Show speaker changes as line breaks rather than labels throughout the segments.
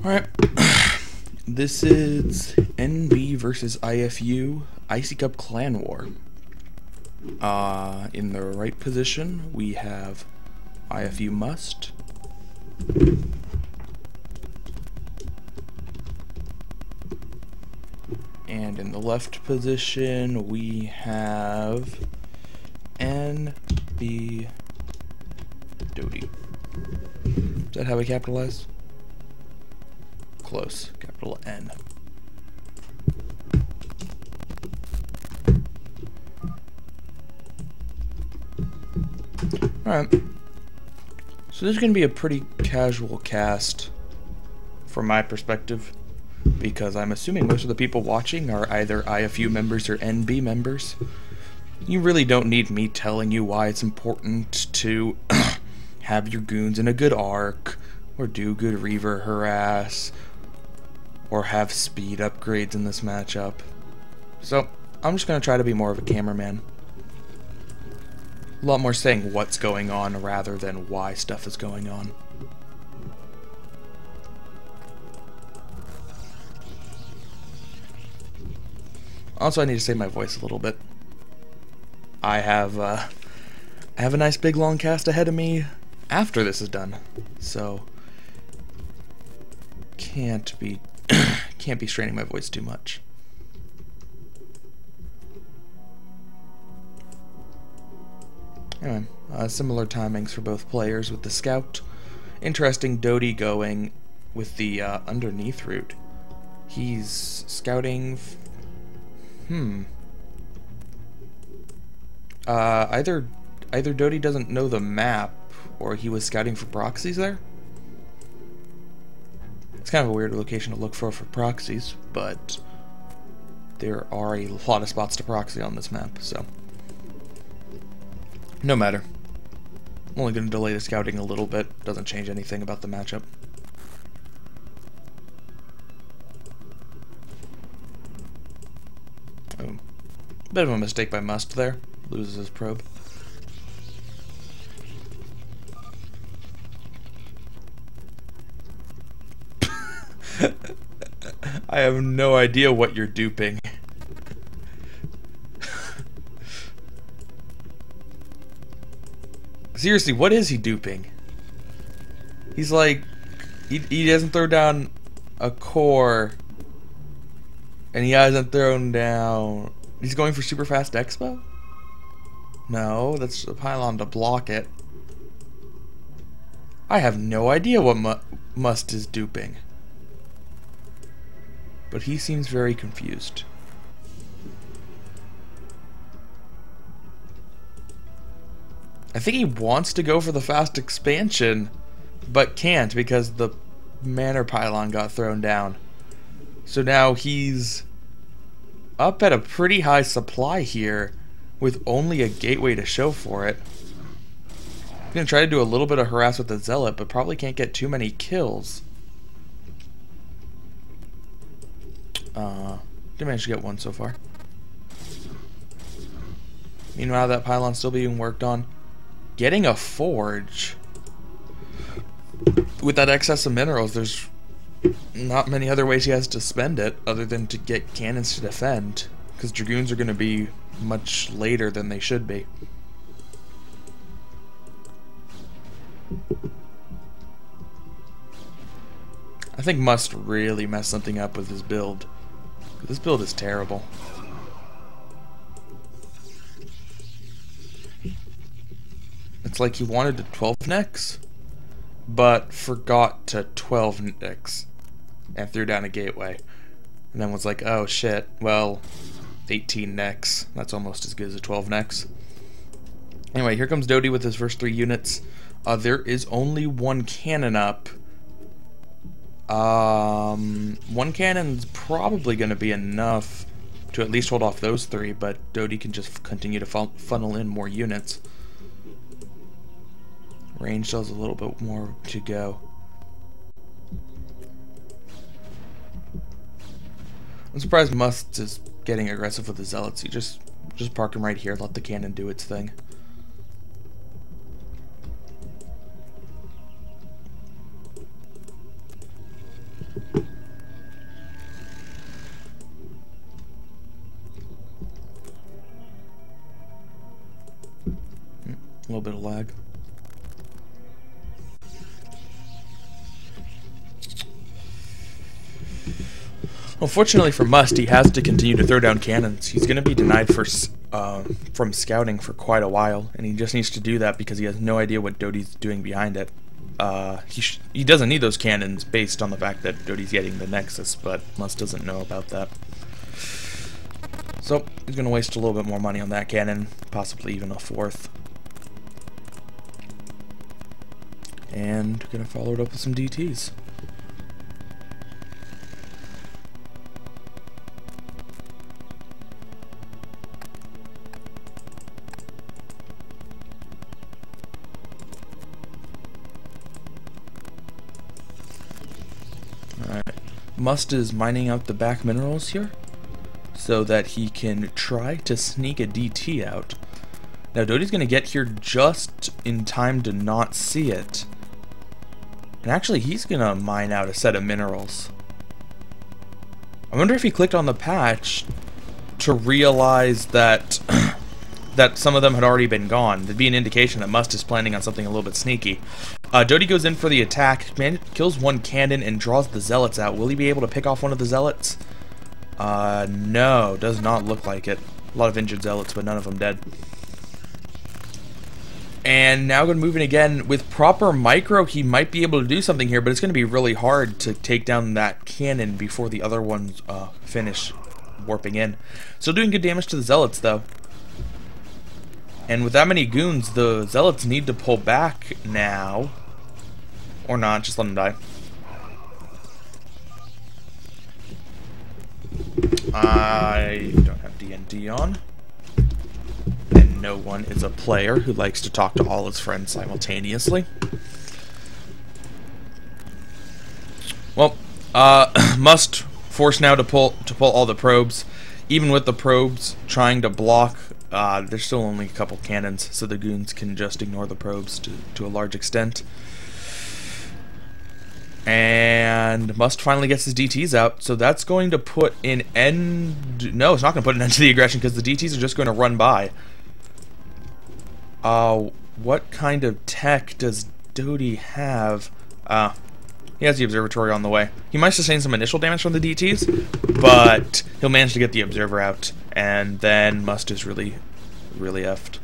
Alright, this is NB versus IFU iccup Clan War. In the right position, we have IFU Must. And in the left position, we have NB Doty. Is that how we capitalize? Close. Capital N. Alright. So this is going to be a pretty casual cast from my perspective, because I'm assuming most of the people watching are either IFU members or NB members. You really don't need me telling you why it's important to have your goons in a good arc, or do good Reaver harass, or have speed upgrades in this matchup. So I'm just going to try to be more of a cameraman. A lot more saying what's going on rather than why stuff is going on. Also, I need to save my voice a little bit. I have a nice big long cast ahead of me after this is done, so can't be straining my voice too much. Anyway, similar timings for both players with the scout. Interesting, Doty going with the underneath route. He's scouting. Either Doty doesn't know the map, or he was scouting for proxies there. It's kind of a weird location to look for proxies, but there are a lot of spots to proxy on this map, so no matter. I'm only going to delay the scouting a little bit. Doesn't change anything about the matchup. Oh, bit of a mistake by Must there. Loses his probe. I have no idea what you're duping. Seriously, what is he duping? He's like, he doesn't throw down a core, and he hasn't thrown down. He's going for super fast expo? No, that's a pylon to block it. I have no idea what Must is duping. But he seems very confused. I think he wants to go for the fast expansion, but can't because the manor pylon got thrown down. So now he's up at a pretty high supply here with only a gateway to show for it. He's going to try to do a little bit of harass with the zealot, but probably can't get too many kills. Did manage to get one so far. Meanwhile, that pylon's still being worked on. Getting a forge. With that excess of minerals, there's not many other ways he has to spend it other than to get cannons to defend, because dragoons are going to be much later than they should be. I think Must really mess something up with his build. This build is terrible. It's like he wanted to 12 necks, but forgot to 12 necks and threw down a gateway. And then was like, oh shit, well, 18 necks. That's almost as good as a 12 necks. Anyway, here comes Doty with his first 3 units. There is only one cannon up. One cannon's probably going to be enough to at least hold off those 3, but Doty can just continue to funnel in more units. Range still has a little bit more to go. I'm surprised Must is getting aggressive with the zealots. You just park him right here, let the cannon do its thing. bit of lag. Unfortunately for Must, he has to continue to throw down cannons. He's going to be denied from scouting for quite a while, and he just needs to do that because he has no idea what Doty's doing behind it. He doesn't need those cannons based on the fact that Doty's getting the Nexus, but Must doesn't know about that. So he's going to waste a little bit more money on that cannon, possibly even a fourth. And going to follow it up with some DTs. Must is mining out the back minerals here so that he can try to sneak a DT out. Now Doty's going to get here just in time to not see it. And actually he's going to mine out a set of minerals. I wonder if he clicked on the patch to realize that that some of them had already been gone. That'd be an indication that Must is planning on something a little bit sneaky. Doty goes in for the attack, kills one cannon, and draws the zealots out. Will he be able to pick off one of the zealots? No, does not look like it. A lot of injured zealots, but none of them dead. And now going to move in again. With proper micro, he might be able to do something here, but it's going to be really hard to take down that cannon before the other ones finish warping in. Still doing good damage to the zealots, though. And with that many goons, the zealots need to pull back now. Or not, just let them die. I don't have D&D on. And no one is a player who likes to talk to all his friends simultaneously. Well, Must force now to pull all the probes. Even with the probes trying to block, there's still only a couple cannons, so the goons can just ignore the probes to a large extent. And Must finally gets his DTs out, so that's going to put an end... No, it's not going to put an end to the aggression because the DTs are just going to run by. What kind of tech does Doty have? He has the observatory on the way. He might sustain some initial damage from the DTs, but he'll manage to get the observer out, and then Must is really effed.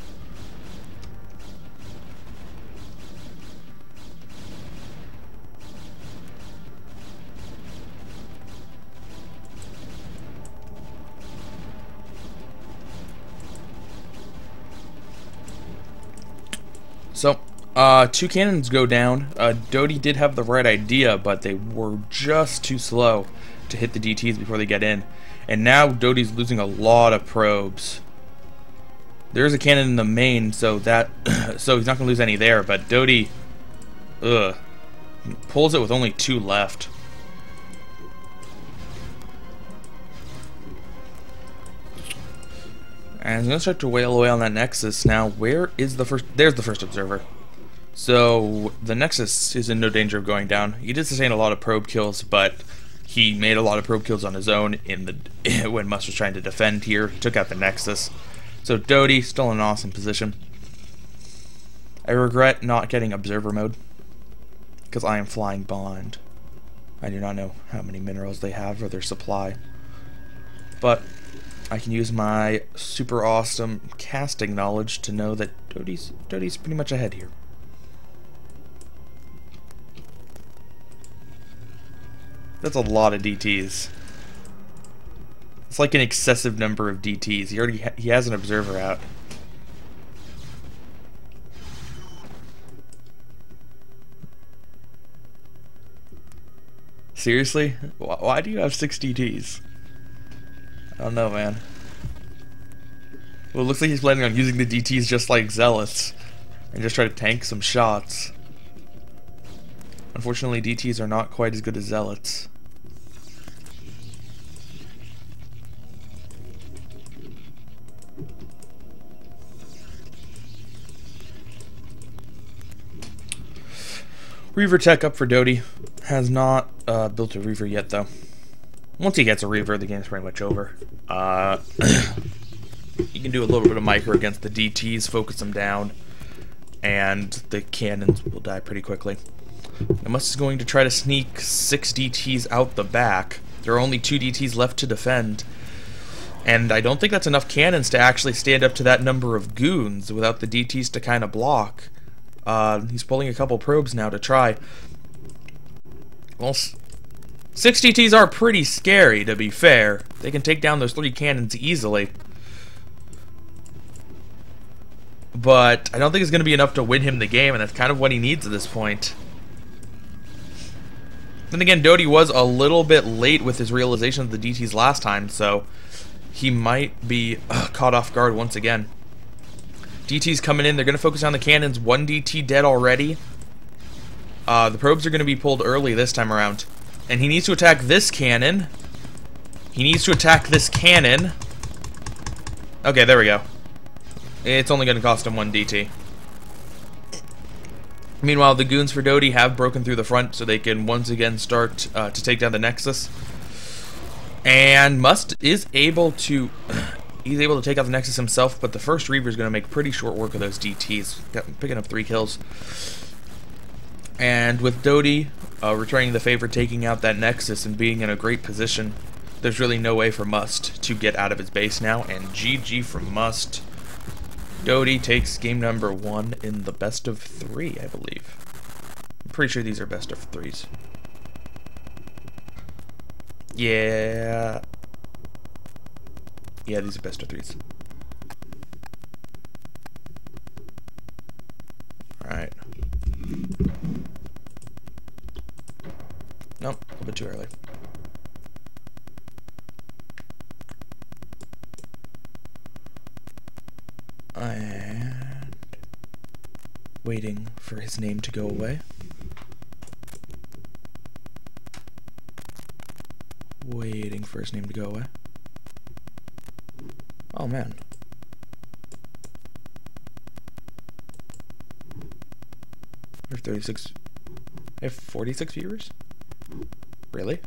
So, two cannons go down. Doty did have the right idea, but they were just too slow to hit the DTs before they get in. And now Doty's losing a lot of probes. There's a cannon in the main, so that so he's not going to lose any there, but Doty pulls it with only 2 left. And he's going to start to wail away on that Nexus. Now, where is the first... There's the first observer. So, the Nexus is in no danger of going down. He did sustain a lot of probe kills, but he made a lot of probe kills on his own in the when Must was trying to defend here. He took out the Nexus. So, Doty, still in an awesome position. I regret not getting observer mode, because I am flying blind. I do not know how many minerals they have or their supply. But I can use my super awesome casting knowledge to know that Doty's pretty much ahead here. That's a lot of DTs. It's like an excessive number of DTs. He has an observer out. Seriously? Why do you have 6 DTs? I don't know, man. Well, it looks like he's planning on using the DTs just like Zealots and just try to tank some shots. Unfortunately, DTs are not quite as good as Zealots. Reaver tech up for Doty. Has not built a Reaver yet, though. Once he gets a Reaver, the game's pretty much over. You can do a little bit of micro against the DTs, focus them down, and the cannons will die pretty quickly. Now Must is going to try to sneak 6 DTs out the back. There are only 2 DTs left to defend, and I don't think that's enough cannons to actually stand up to that number of goons without the DTs to kind of block. He's pulling a couple probes now to try. Well, 6 DTs are pretty scary, to be fair. They can take down those 3 cannons easily. But I don't think it's going to be enough to win him the game, and that's kind of what he needs at this point. Then again, Doty was a little bit late with his realization of the DTs last time, so he might be caught off guard once again. DT's coming in. They're going to focus on the cannons. 1 DT dead already. The probes are going to be pulled early this time around. And he needs to attack this cannon. He needs to attack this cannon. Okay, there we go. It's only going to cost him 1 DT. Meanwhile, the goons for Doty have broken through the front, so they can once again start to take down the Nexus. And Must is able to... he's able to take out the Nexus himself, but the first Reaver is going to make pretty short work of those DTs, picking up 3 kills. And with Doty returning the favor, taking out that Nexus and being in a great position, there's really no way for Must to get out of his base now, and GG from Must. Doty takes game number 1 in the best of 3, I believe. I'm pretty sure these are best of 3s. Yeah. Yeah, these are best of 3s. Alright. Nope, a little bit too early. And waiting for his name to go away. Waiting for his name to go away. Oh man. We have 36. I have 46 viewers? Really?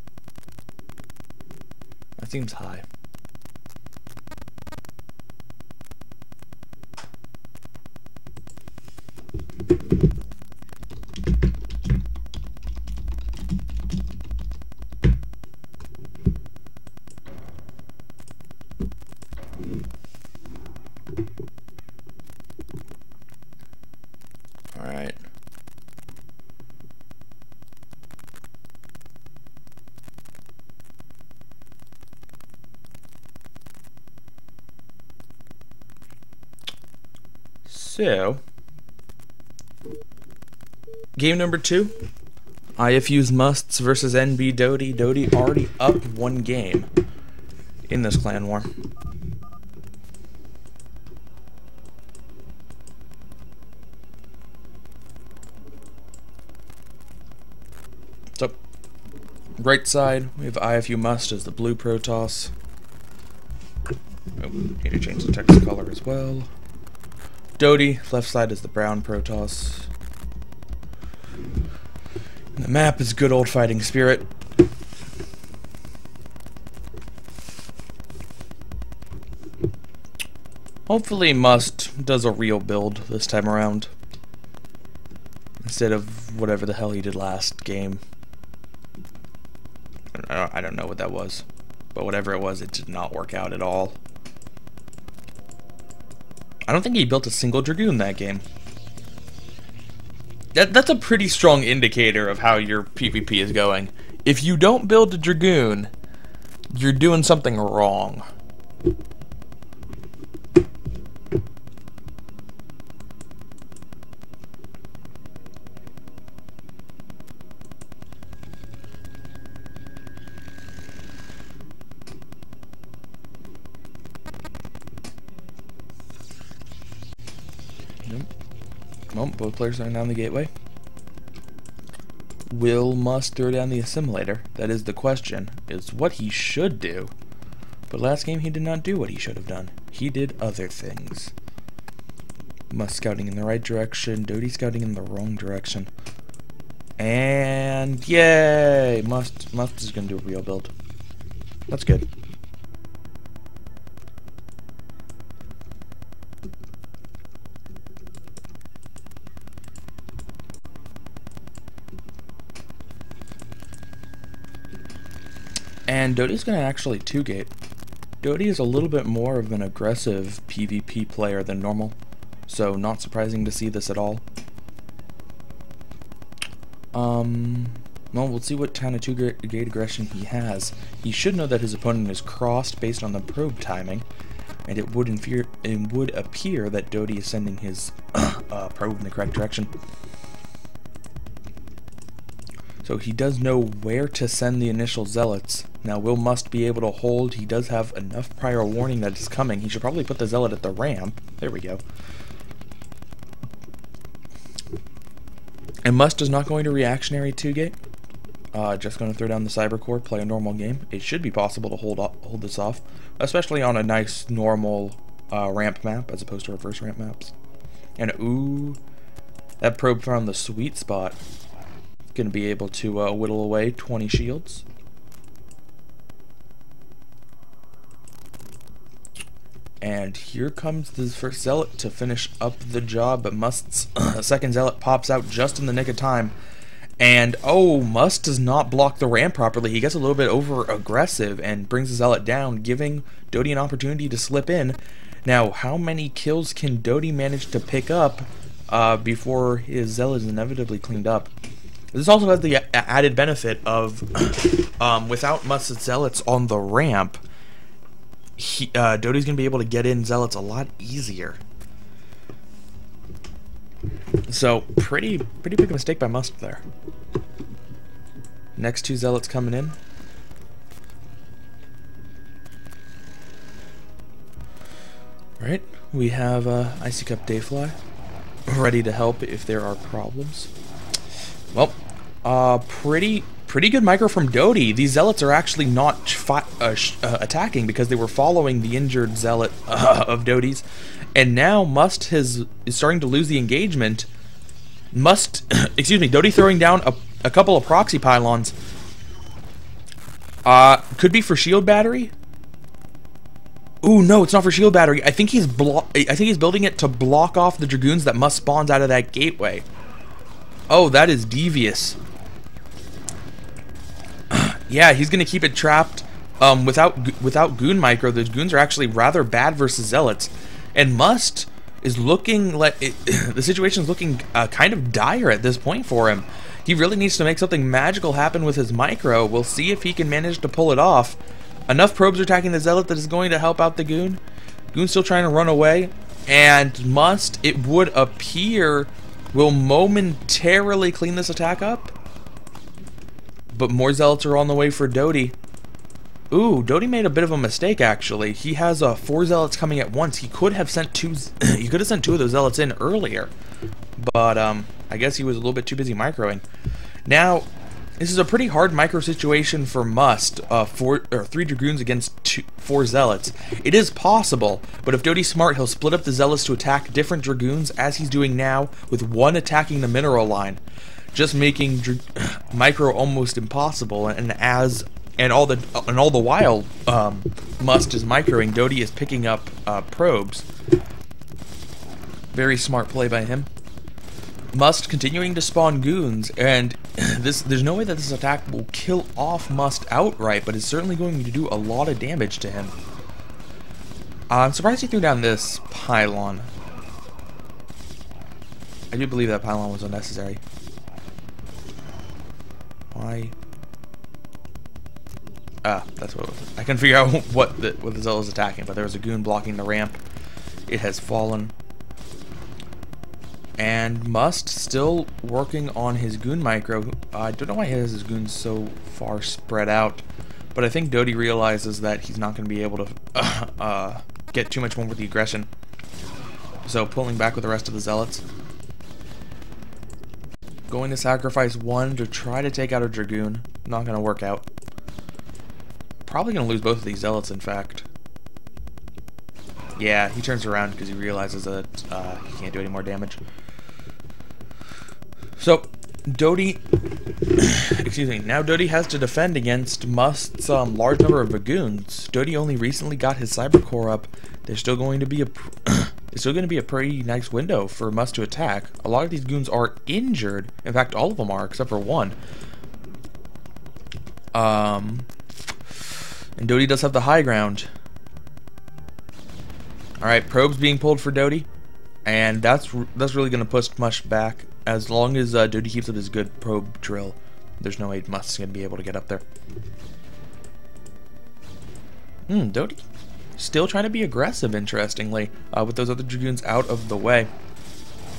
That seems high. Alright. So, game number 2, IFU's Musts versus NB Doty. Doty already up 1 game in this clan war. So, right side, we have IFU Must as the blue Protoss. Oh, need to change the text color as well. Doty, left side is the brown Protoss. And the map is good old Fighting Spirit. Hopefully Must does a real build this time around, instead of whatever the hell he did last game. I don't know what that was, but whatever it was, it did not work out at all. I don't think he built a single Dragoon that game. That's a pretty strong indicator of how your PvP is going. If you don't build a Dragoon, you're doing something wrong. Well, both players are down the gateway. Will Must throw down the assimilator? That is the question. It's what he should do. But last game he did not do what he should have done. He did other things. Must scouting in the right direction. Doty scouting in the wrong direction. And yay! Must is going to do a real build. That's good. And Doty's going to actually 2-gate. Doty is a little bit more of an aggressive PvP player than normal, so not surprising to see this at all. Well, we'll see what kind of 2-gate aggression he has. He should know that his opponent is crossed based on the probe timing, and it would appear that Doty is sending his probe in the correct direction. So he does know where to send the initial zealots. Now Will must be able to hold. He does have enough prior warning that it's coming. He should probably put the zealot at the ramp. There we go. And Must is not going to reactionary 2-gate. Just going to throw down the cyber core, play a normal game. It should be possible to hold this off, especially on a nice normal ramp map as opposed to reverse ramp maps. And ooh, that probe found the sweet spot. Going to be able to whittle away 20 shields. And here comes the first zealot to finish up the job, but Must's second zealot pops out just in the nick of time. And oh, Must does not block the ramp properly. He gets a little bit over aggressive and brings the zealot down, giving Doty an opportunity to slip in. Now, how many kills can Doty manage to pick up before his zealot is inevitably cleaned up? This also has the added benefit of, without Must's zealots on the ramp, Doty's going to be able to get in zealots a lot easier. So, pretty big mistake by Must there. Next 2 zealots coming in. Right, we have iccup Dayfly ready to help if there are problems. Well, pretty good micro from Doty. These zealots are actually not attacking because they were following the injured zealot of Doty's, and now Must is starting to lose the engagement. Doty throwing down a couple of proxy pylons. Could be for shield battery. Ooh, no, it's not for shield battery. I think he's building it to block off the dragoons that Must spawns out of that gateway. Oh, that is devious. Yeah, he's gonna keep it trapped. Without goon micro, the goons are actually rather bad versus zealots, and Must is looking like the situation is looking kind of dire at this point for him. He really needs to make something magical happen with his micro. We'll see if he can manage to pull it off. Enough probes are attacking the zealot that is going to help out the goon. Goon's still trying to run away, and Must, it would appear, will momentarily clean this attack up. But more zealots are on the way for Doty. Ooh, Doty made a bit of a mistake actually. He has 4 zealots coming at once. He could have sent 2. He could have sent 2 of those zealots in earlier, but I guess he was a little bit too busy microing. Now, this is a pretty hard micro situation for Must. 3 dragoons against 4 zealots. It is possible, but if Doty's smart, he'll split up the zealots to attack different dragoons as he's doing now, with one attacking the mineral line, just making micro almost impossible. And all the while, Must is microing, Doty is picking up probes. Very smart play by him. Must continuing to spawn goons, and there's no way that this attack will kill off Must outright, but it's certainly going to do a lot of damage to him. I'm surprised he threw down this pylon. I do believe that pylon was unnecessary. Why? That's what it was. I couldn't figure out what the zealot was attacking, but there was a goon blocking the ramp. It has fallen. And Must still working on his goon micro. I don't know why he has his goons so far spread out, but I think Doty realizes that he's not going to be able to get too much more with the aggression. So pulling back with the rest of the zealots. Going to sacrifice 1 to try to take out a dragoon. Not going to work out. Probably going to lose both of these zealots, in fact. Yeah, he turns around because he realizes that he can't do any more damage. So, Doty, now Doty has to defend against Must's large number of dragoons. Doty only recently got his cyber core up. There's still going to be a pretty nice window for Must to attack. A lot of these goons are injured. In fact, all of them are except for 1. And Doty does have the high ground. Alright, probes being pulled for Doty. And that's really going to push Mush back. As long as Doty keeps up his good probe drill, there's no way Mush is going to be able to get up there. Doty still trying to be aggressive, interestingly, with those other Dragoons out of the way.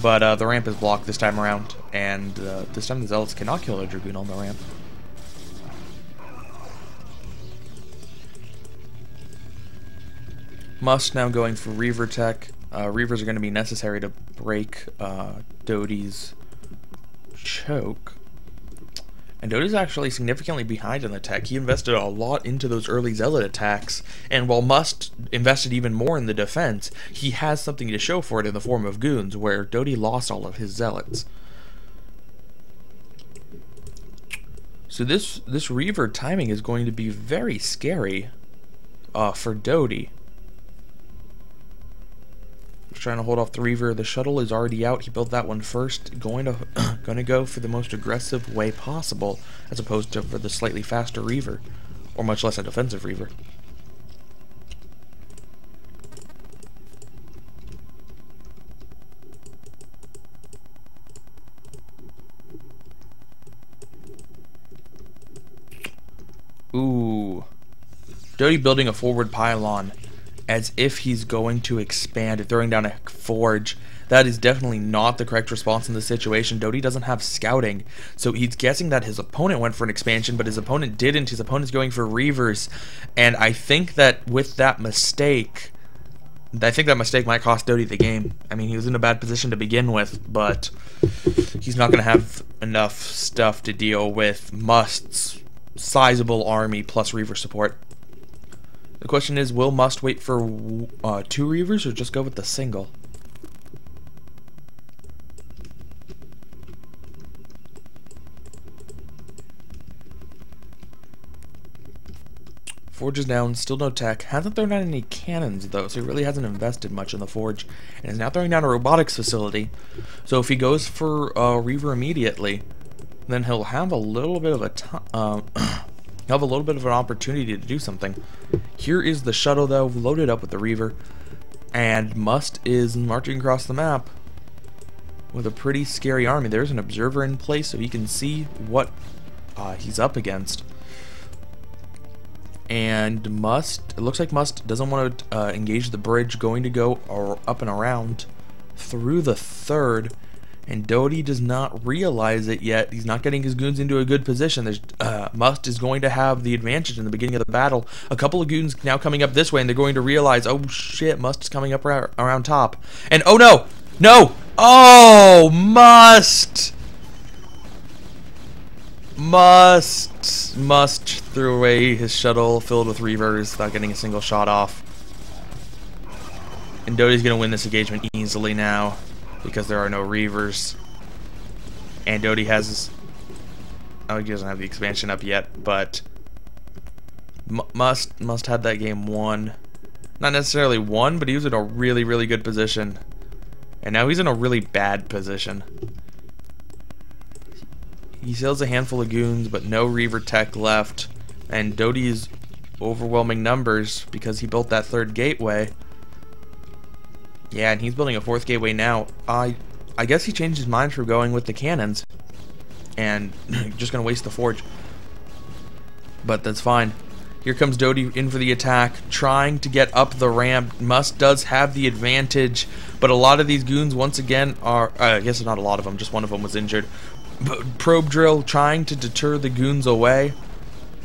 But the ramp is blocked this time around, and this time the Zealots cannot kill a Dragoon on the ramp. Mush now going for Reaver tech. Reavers are going to be necessary to break Doty's choke. And Doty's actually significantly behind in the tech. He invested a lot into those early Zealot attacks, and while Must invested even more in the defense, he has something to show for it in the form of goons, where Doty lost all of his Zealots. So this Reaver timing is going to be very scary for Doty. Trying to hold off the Reaver. The shuttle is already out. He built that one first. Going to go for the most aggressive way possible, as opposed to for the slightly faster Reaver, or much less a defensive Reaver. Ooh, Doty building a forward pylon, as if he's going to expand it, throwing down a forge. That is definitely not the correct response in this situation. Doty doesn't have scouting, so he's guessing that his opponent went for an expansion, but his opponent didn't. His opponent's going for Reavers, and I think that with that mistake, might cost Doty the game. I mean, he was in a bad position to begin with, but he's not going to have enough stuff to deal with Must's sizable army plus Reaver support. The question is, will Must wait for 2 Reavers or just go with the single? Forge is down, still no tech. Hasn't thrown down any cannons though, so he really hasn't invested much in the forge. And is now throwing down a robotics facility. So if he goes for Reaver immediately, then he'll have a little bit of a he'll have a little bit of an opportunity to do something. Here is the shuttle though, loaded up with the Reaver, and Must is marching across the map with a pretty scary army. There's an observer in place so he can see what he's up against. And it looks like Must doesn't want to engage the bridge, going to go up and around through the third. And Doty does not realize it yet. He's not getting his goons into a good position. Must is going to have the advantage in the beginning of the battle. A couple of goons now coming up this way, and they're going to realize, oh shit, Must is coming up around top. And oh no! No! Oh, Must threw away his shuttle filled with Reavers without getting a single shot off. And Doty's going to win this engagement easily now, because there are no Reavers. And Doty has... oh, he doesn't have the expansion up yet, but... Must had that game won. Not necessarily won, but he was in a really, really good position. And now he's in a really bad position. He still has a handful of goons, but no Reaver tech left. And Doty's overwhelming numbers because he built that third gateway. Yeah, and he's building a fourth gateway now. I guess he changed his mind for going with the cannons. And just going to waste the forge. But that's fine. Here comes Doty in for the attack, trying to get up the ramp. Must does have the advantage, but a lot of these goons, once again, are... I guess not a lot of them, just one of them was injured. But probe drill trying to deter the goons away.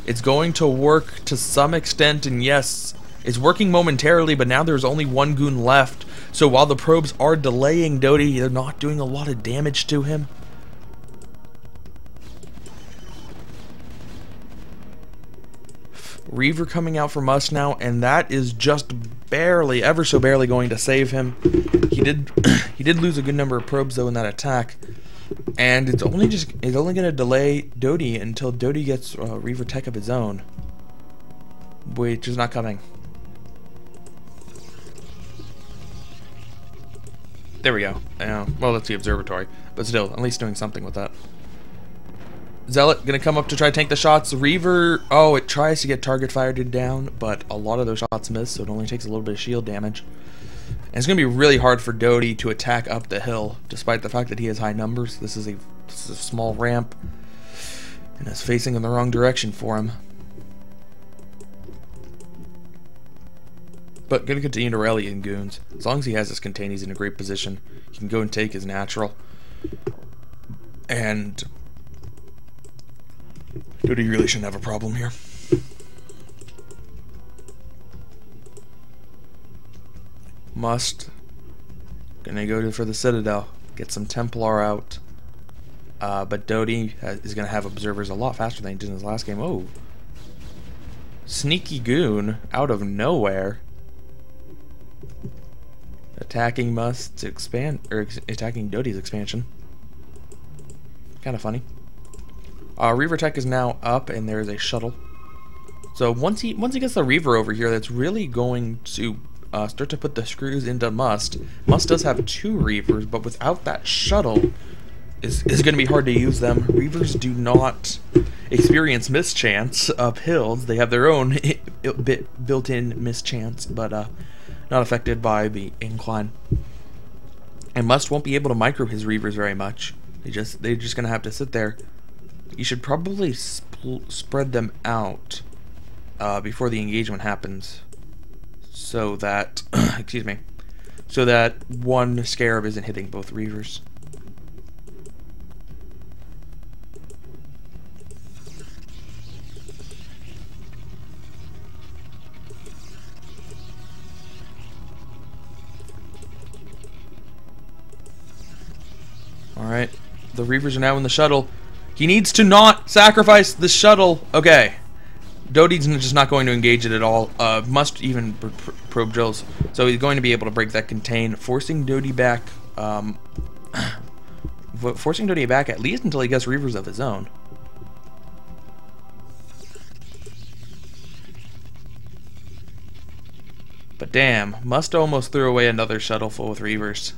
It's going to work to some extent, and yes, it's working momentarily, but now there's only one goon left. So while the probes are delaying Doty, they're not doing a lot of damage to him. Reaver coming out for Must now, and that is just barely, ever so barely going to save him. He did lose a good number of probes though in that attack, and it's only going to delay Doty until Doty gets Reaver tech of his own, which is not coming. There we go. Well, that's the observatory, but still, at least doing something with that. Zealot gonna come up to try to tank the shots. Reaver, oh, it tries to get target fired down, but a lot of those shots miss, so it only takes a little bit of shield damage. And it's gonna be really hard for Doty to attack up the hill, despite the fact that he has high numbers. This is a small ramp, and it's facing in the wrong direction for him. But gonna continue to rally in goons. As long as he has his contain, he's in a great position. He can go and take his natural. And Doty really shouldn't have a problem here. Must gonna go for the Citadel, get some Templar out. But Doty is gonna have observers a lot faster than he did in his last game. Oh, sneaky goon out of nowhere, attacking Must to expand, or attacking Doty's expansion. Kind of funny. Reaver tech is now up, and there is a shuttle. So once he gets the Reaver over here, that's really going to start to put the screws into Must. Must does have 2 Reavers, but without that shuttle, it's going to be hard to use them. Reavers do not experience mischance up hills. They have their own built-in mischance, but not affected by the incline. And Must won't be able to micro his Reavers very much. They're just going to have to sit there. You should probably spread them out before the engagement happens, so that excuse me, so that one Scarab isn't hitting both Reavers. Alright, the Reavers are now in the shuttle. He needs to not sacrifice the shuttle. Okay. Doty's just not going to engage it at all. Must even probe drills. So he's going to be able to break that contain, forcing Doty back. Forcing Doty back at least until he gets Reavers of his own. But damn, Must almost threw away another shuttle full with Reavers.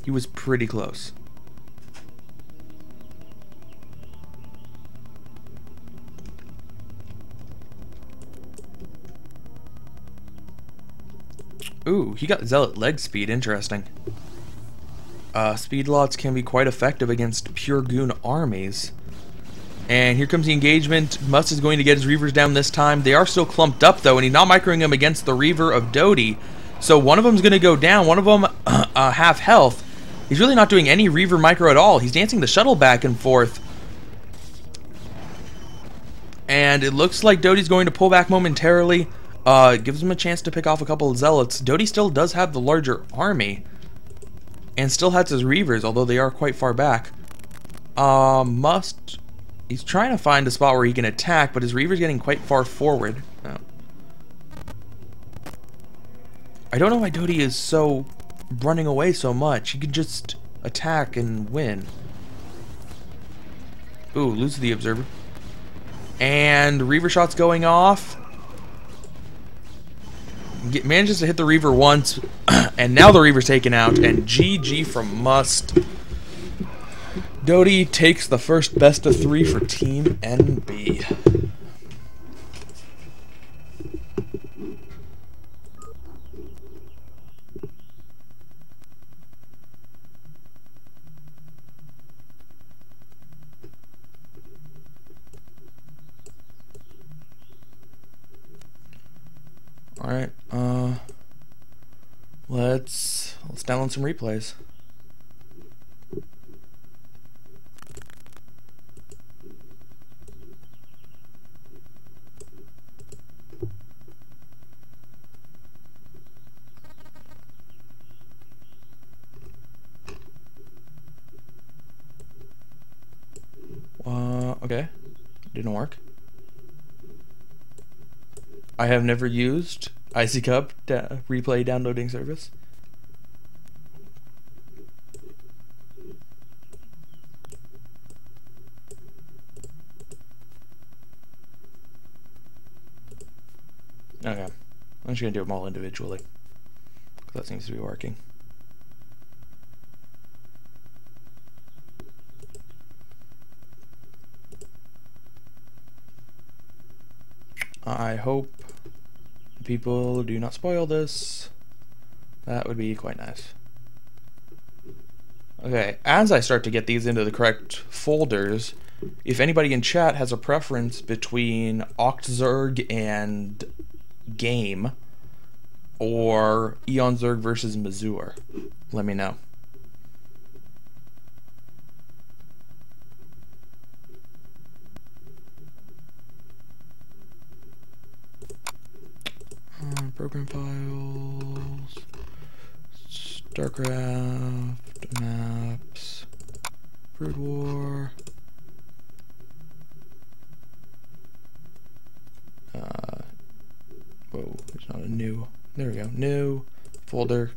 He was pretty close. Ooh, he got Zealot leg speed. Interesting. Speed lots can be quite effective against pure goon armies. And here comes the engagement. Must is going to get his Reavers down this time. They are still clumped up, though, and he's not microing them against the Reaver of Doty. So one of them's going to go down. One of them half health. He's really not doing any Reaver micro at all. He's dancing the shuttle back and forth. And it looks like Doty's going to pull back momentarily. Gives him a chance to pick off a couple of Zealots. Doty still does have the larger army, and still has his Reavers, although they are quite far back. He's trying to find a spot where he can attack, but his Reaver's getting quite far forward. Oh. I don't know why Doty is so running away so much. He can just attack and win. Ooh, loses the observer. And Reaver shots going off. Manages to hit the Reaver once, and now the Reaver's taken out, and GG from Must. Doty takes the first best of 3 for Team NB. Alright, let's download some replays. Okay, didn't work. I have never used iccup replay downloading service. Okay, I'm just gonna do them all individually, because that seems to be working. I hope people do not spoil this. That would be quite nice. Okay, as I start to get these into the correct folders, if anybody in chat has a preference between Octzerg and Game, or Eonzerg versus Mazur, let me know. Program files, StarCraft, maps, Brood War. Whoa, there's not a new. There we go. New folder.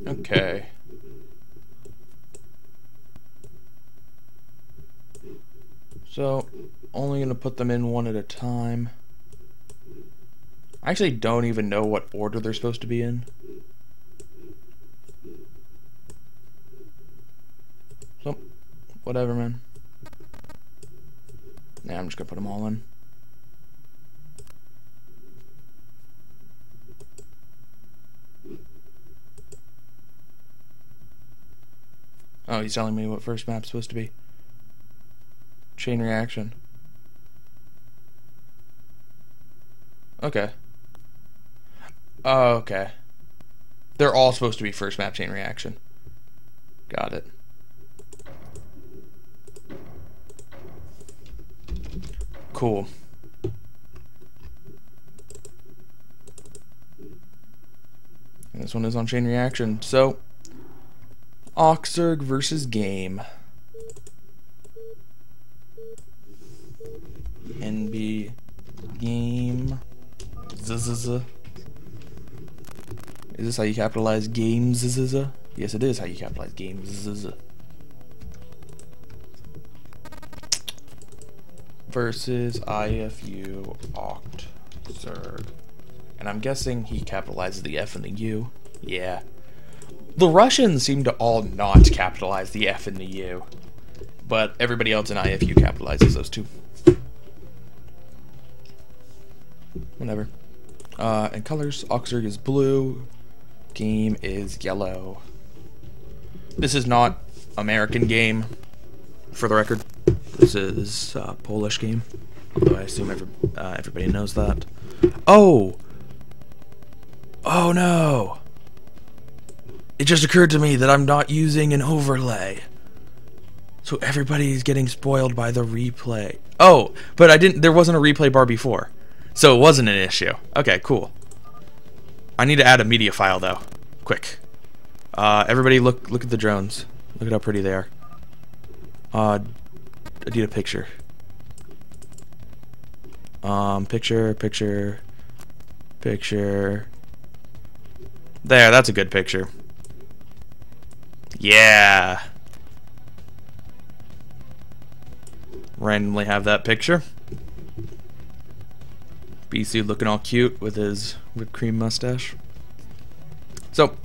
Okay. So, only going to put them in one at a time. I actually don't even know what order they're supposed to be in. So, whatever, man. Yeah, I'm just going to put them all in. Oh, he's telling me what first map's supposed to be. Chain reaction. Okay. Oh, okay. They're all supposed to be first map chain reaction. Got it. Cool. And this one is on chain reaction. So, Octzerg versus Game. NB Game. Is this how you capitalize games? Yes, it is how you capitalize games. Versus IFU Octzerg. And I'm guessing he capitalizes the F and the U. Yeah. The Russians seem to all not capitalize the F and the U. But everybody else in IFU capitalizes those two. Whatever. And colors, Octzerg is blue, Game is yellow. This is not American Game, for the record. This is Polish Game, although I assume everybody knows that. Oh! Oh no! It just occurred to me that I'm not using an overlay. So everybody's getting spoiled by the replay. Oh, but there wasn't a replay bar before. So it wasn't an issue. Okay, cool. I need to add a media file though. Quick. Everybody look at the drones. Look at how pretty they are. I need a picture. Picture. There, that's a good picture. Yeah. Randomly have that picture. BC looking all cute with his whipped cream mustache. So,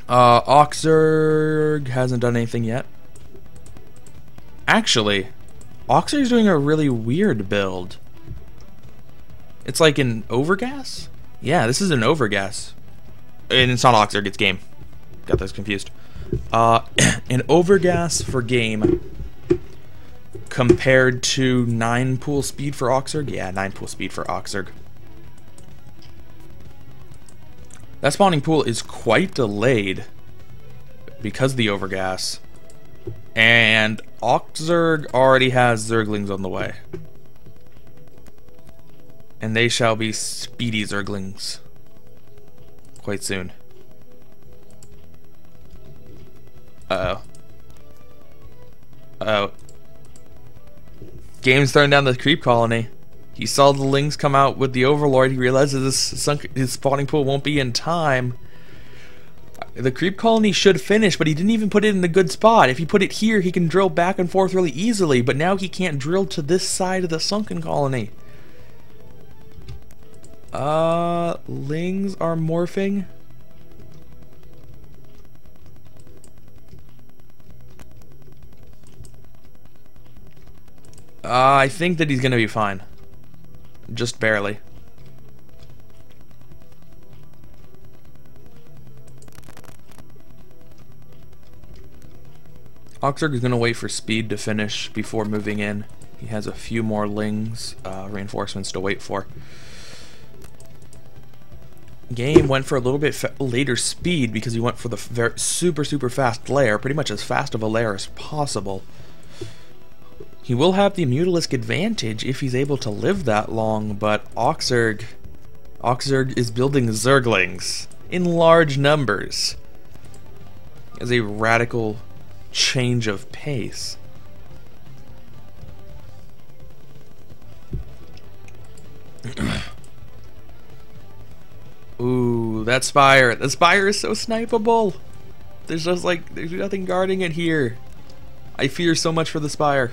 Octzerg hasn't done anything yet. Actually, Octzerg's doing a really weird build. It's like an overgas? Yeah, this is an overgas. And it's not Octzerg, it's Game. Got those confused. An overgas for Game compared to 9 pool speed for Octzerg. Yeah, 9 pool speed for Octzerg. That spawning pool is quite delayed because of the overgas. And Octzerg already has Zerglings on the way. And they shall be speedy Zerglings quite soon. Uh-oh. Uh-oh. Game's throwing down the creep colony. He saw the lings come out with the Overlord. He realizes his spawning pool won't be in time. The creep colony should finish, but he didn't even put it in a good spot. If he put it here, he can drill back and forth really easily, but now he can't drill to this side of the sunken colony. Lings are morphing. I think that he's gonna be fine. Just barely. Oxurg is gonna wait for speed to finish before moving in. He has a few more lings, reinforcements to wait for. Game went for a little bit later speed because he went for the super fast lair, pretty much as fast of a lair as possible. He will have the Mutalisk advantage if he's able to live that long, but Oxurg is building Zerglings in large numbers as a radical change of pace. Ooh, that spire. The spire is so snipeable. There's nothing guarding it here. I fear so much for the spire.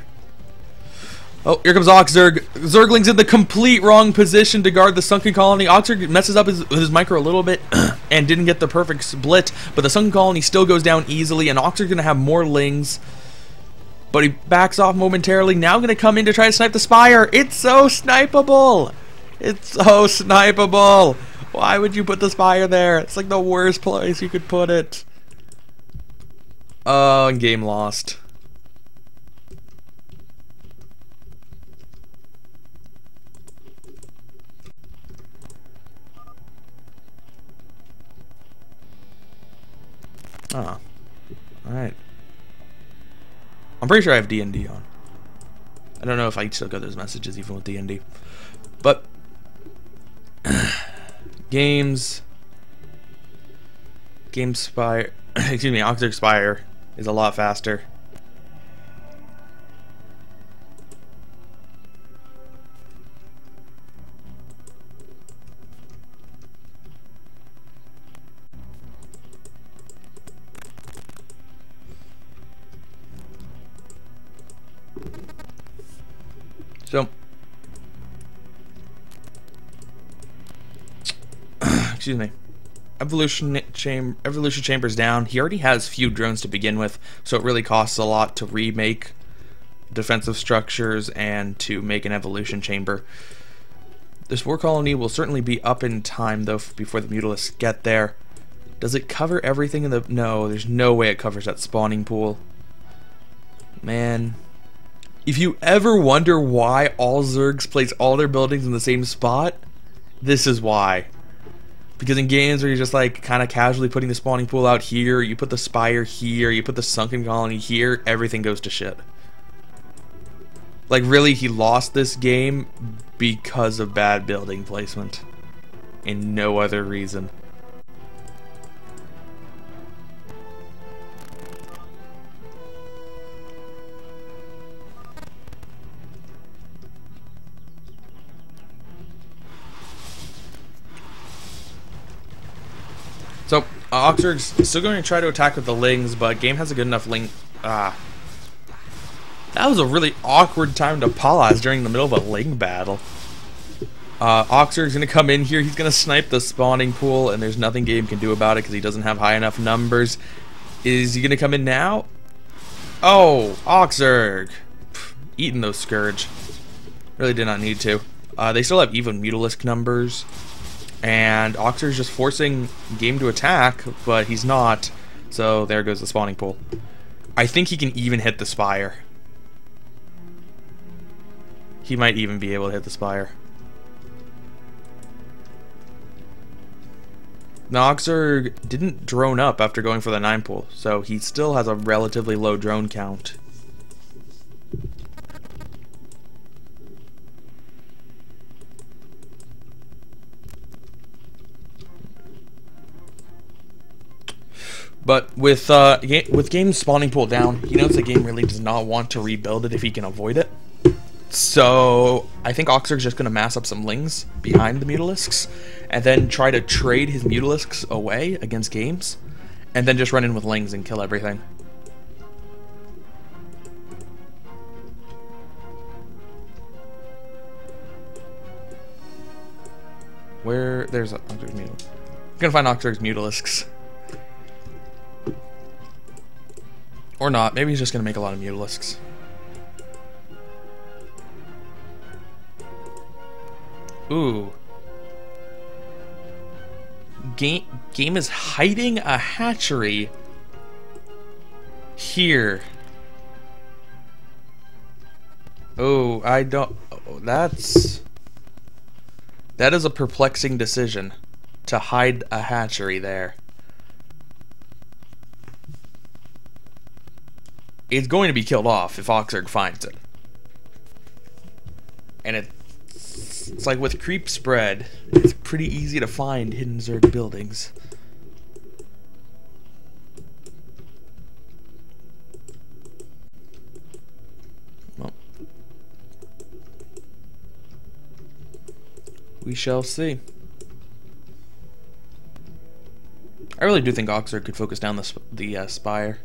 Oh, here comes Oxurg. Zergling's in the complete wrong position to guard the sunken colony. Oxurg messes up his micro a little bit and didn't get the perfect split, but the sunken colony still goes down easily, and Oxurg's gonna have more lings. But he backs off momentarily. Now gonna come in to try to snipe the spire. It's so snipeable. It's so snipeable. Why would you put the spire there? It's like the worst place you could put it. Oh, and game lost. Oh. Alright. I'm pretty sure I have D&D on. I don't know if I still got those messages even with D&D. But Game Spire, excuse me, Oxurg Spire is a lot faster. So, excuse me. Evolution Chamber's down. He already has few drones to begin with, so it really costs a lot to remake defensive structures and to make an evolution chamber. This war colony will certainly be up in time, though, before the Mutalisks get there. Does it cover everything in the... No, there's no way it covers that spawning pool. Man... If you ever wonder why all Zergs place all their buildings in the same spot, this is why. Because in games where you're just like kind of casually putting the spawning pool out here, you put the spire here, you put the sunken colony here, everything goes to shit. Like really, he lost this game because of bad building placement. And no other reason. So, Oxurg's still going to try to attack with the lings, but game has a good enough ling... That was a really awkward time to pause during the middle of a ling battle. Oxurg's going to come in here, he's going to snipe the spawning pool, and there's nothing game can do about it because he doesn't have high enough numbers. Is he going to come in now? Oh, Oxurg! Eating those Scourge. Really did not need to. They still have even Mutalisk numbers. And Oxurg's just forcing game to attack, but he's not. So there goes the spawning pool. I think he can even hit the spire. He might even be able to hit the spire. Now Oxurg didn't drone up after going for the 9 pool, so he still has a relatively low drone count. But with game spawning pool down, he knows the game really does not want to rebuild it if he can avoid it. So I think Oxurg's just going to mass up some lings behind the Mutalisks, and then try to trade his Mutalisks away against games, and then just run in with lings and kill everything. There's Oxurg's Mutalisk. I'm gonna find Oxurg's Mutalisks. Or not. Maybe he's just going to make a lot of Mutalisks. Ooh. Game is hiding a hatchery here. Oh, I don't... That is a perplexing decision, to hide a hatchery there. It's going to be killed off if Oxurg finds it. And it's like with creep spread, it's pretty easy to find hidden Zerg buildings. Well, we shall see. I really do think Oxurg could focus down the Spire.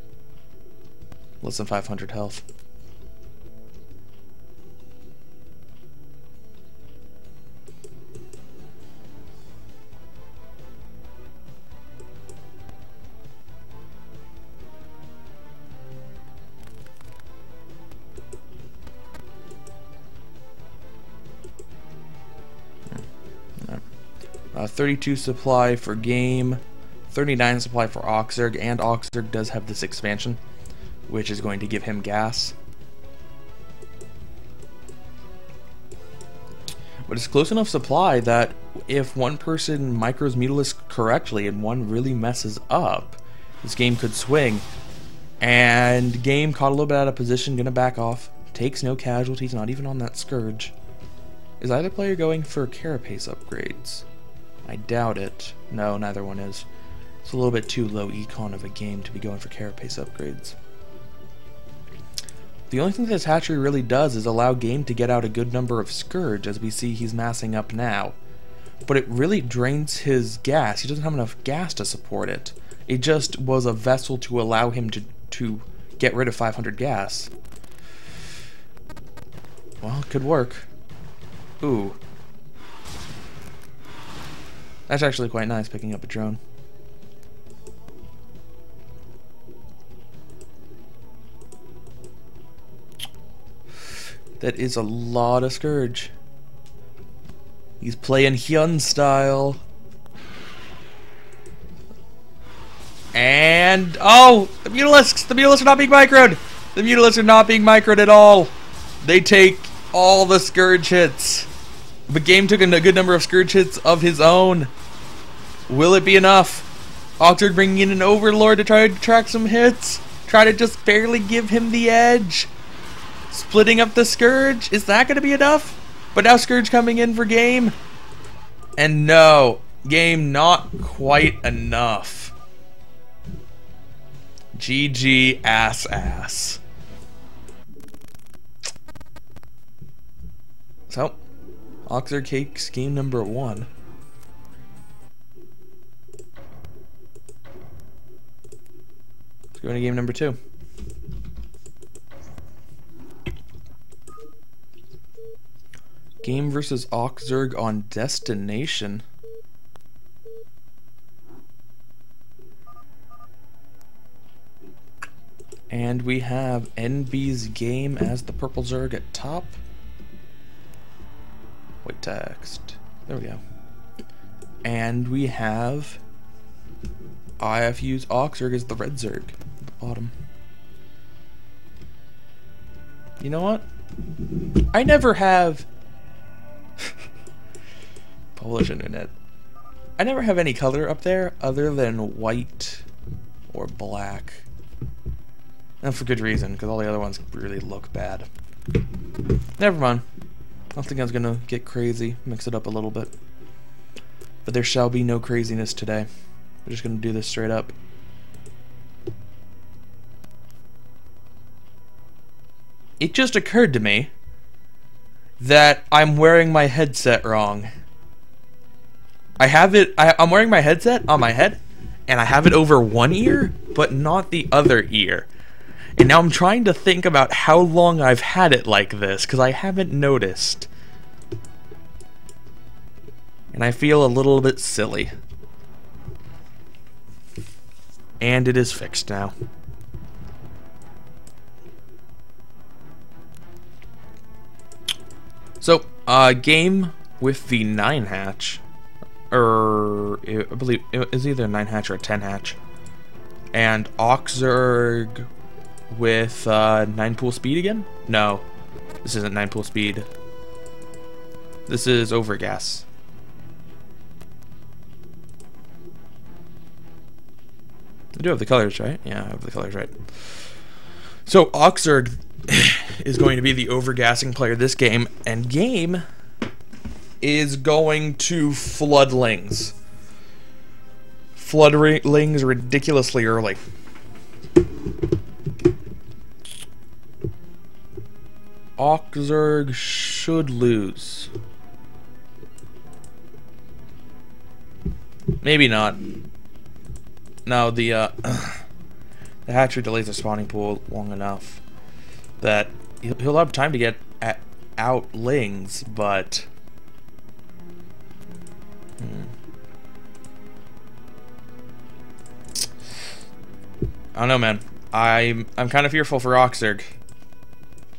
Less than 500 health. No. 32 supply for game, 39 supply for Oxurg, and Oxurg does have this expansion, which is going to give him gas. But it's close enough supply that if one person micros Mutalisk correctly and one really messes up, this game could swing. And game caught a little bit out of position, gonna back off. Takes no casualties, not even on that Scourge. Is either player going for carapace upgrades? I doubt it. No, neither one is. It's a little bit too low econ of a game to be going for carapace upgrades. The only thing this hatchery really does is allow game to get out a good number of Scourge, as we see he's massing up now. But it really drains his gas. He doesn't have enough gas to support it. It just was a vessel to allow him to get rid of 500 gas. Well, it could work. Ooh. That's actually quite nice, picking up a drone. That is a lot of Scourge. He's playing Hyun style. And... oh! The Mutalisks! The Mutalisks are not being microed! The Mutalisks are not being microed at all! They take all the Scourge hits. But game took a good number of Scourge hits of his own. Will it be enough? Oxurg bringing in an Overlord to try to track some hits. Try to just barely give him the edge. Splitting up the Scourge. Is that going to be enough? But now Scourge coming in for game. And no. Game not quite enough. GG ass. So, Oxurg takes game number 1. Let's go into game number 2. Game versus Oxurg on Destination. And we have NB's game as the purple Zerg at top. Wait, text. There we go. And we have IFU's Oxurg as the red Zerg at the bottom. You know what? I never have... Polish internet. I never have any color up there other than white or black. And for good reason, because all the other ones really look bad. Never mind. I don't think I was gonna get crazy, mix it up a little bit. But there shall be no craziness today. We're just gonna do this straight up. It just occurred to me that I'm wearing my headset wrong. I'm wearing my headset on my head, and I have it over one ear, but not the other ear. And now I'm trying to think about how long I've had it like this, because I haven't noticed. And I feel a little bit silly. And it is fixed now. So, game with the 9 hatch. Or, I believe it was either a 9 hatch or a 10 hatch. And Oxzerg with 9 pool speed again? No, this isn't 9 pool speed. This is overgas. I do have the colors right. Yeah, I have the colors right. So Oxzerg is going to be the overgassing player this game, and Game is going to flood Lings. Flood Lings ridiculously early. Oxzerg should lose. Maybe not. No, the hatchery delays the spawning pool long enough that he'll have time to get out Lings, but I don't know, man. I'm kind of fearful for Oxzerg.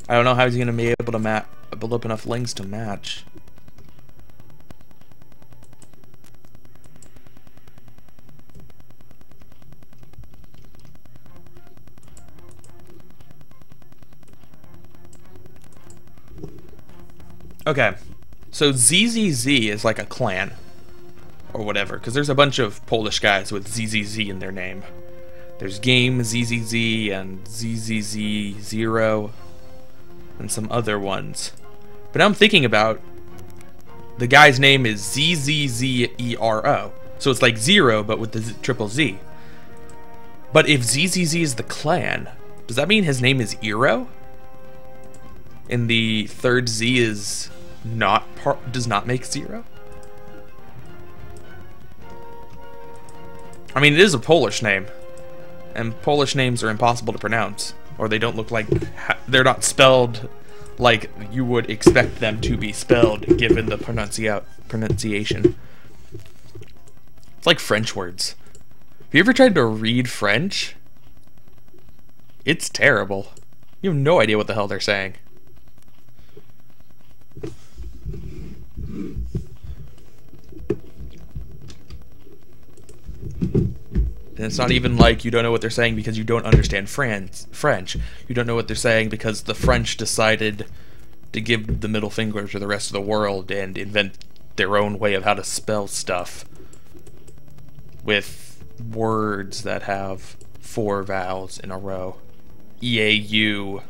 I don't know how he's gonna be able to build up enough Lings to match. Okay, so ZZZ is like a clan, or whatever, because there's a bunch of Polish guys with ZZZ in their name. There's Game ZZZ and ZZZ0 and some other ones. But now I'm thinking about the guy's name is ZZZERO, so it's like zero but with the triple Z. But if ZZZ is the clan, does that mean his name is Eero? And the third Z is does not make 0? I mean, it is a Polish name, and Polish names are impossible to pronounce, or they don't look like they're not spelled like you would expect them to be spelled given the pronunciation. It's like French words. Have you ever tried to read French? It's terrible. You have no idea what the hell they're saying. And it's not even like you don't know what they're saying because you don't understand French. You don't know what they're saying because the French decided to give the middle finger to the rest of the world and invent their own way of how to spell stuff with words that have 4 vowels in a row. E-A-U,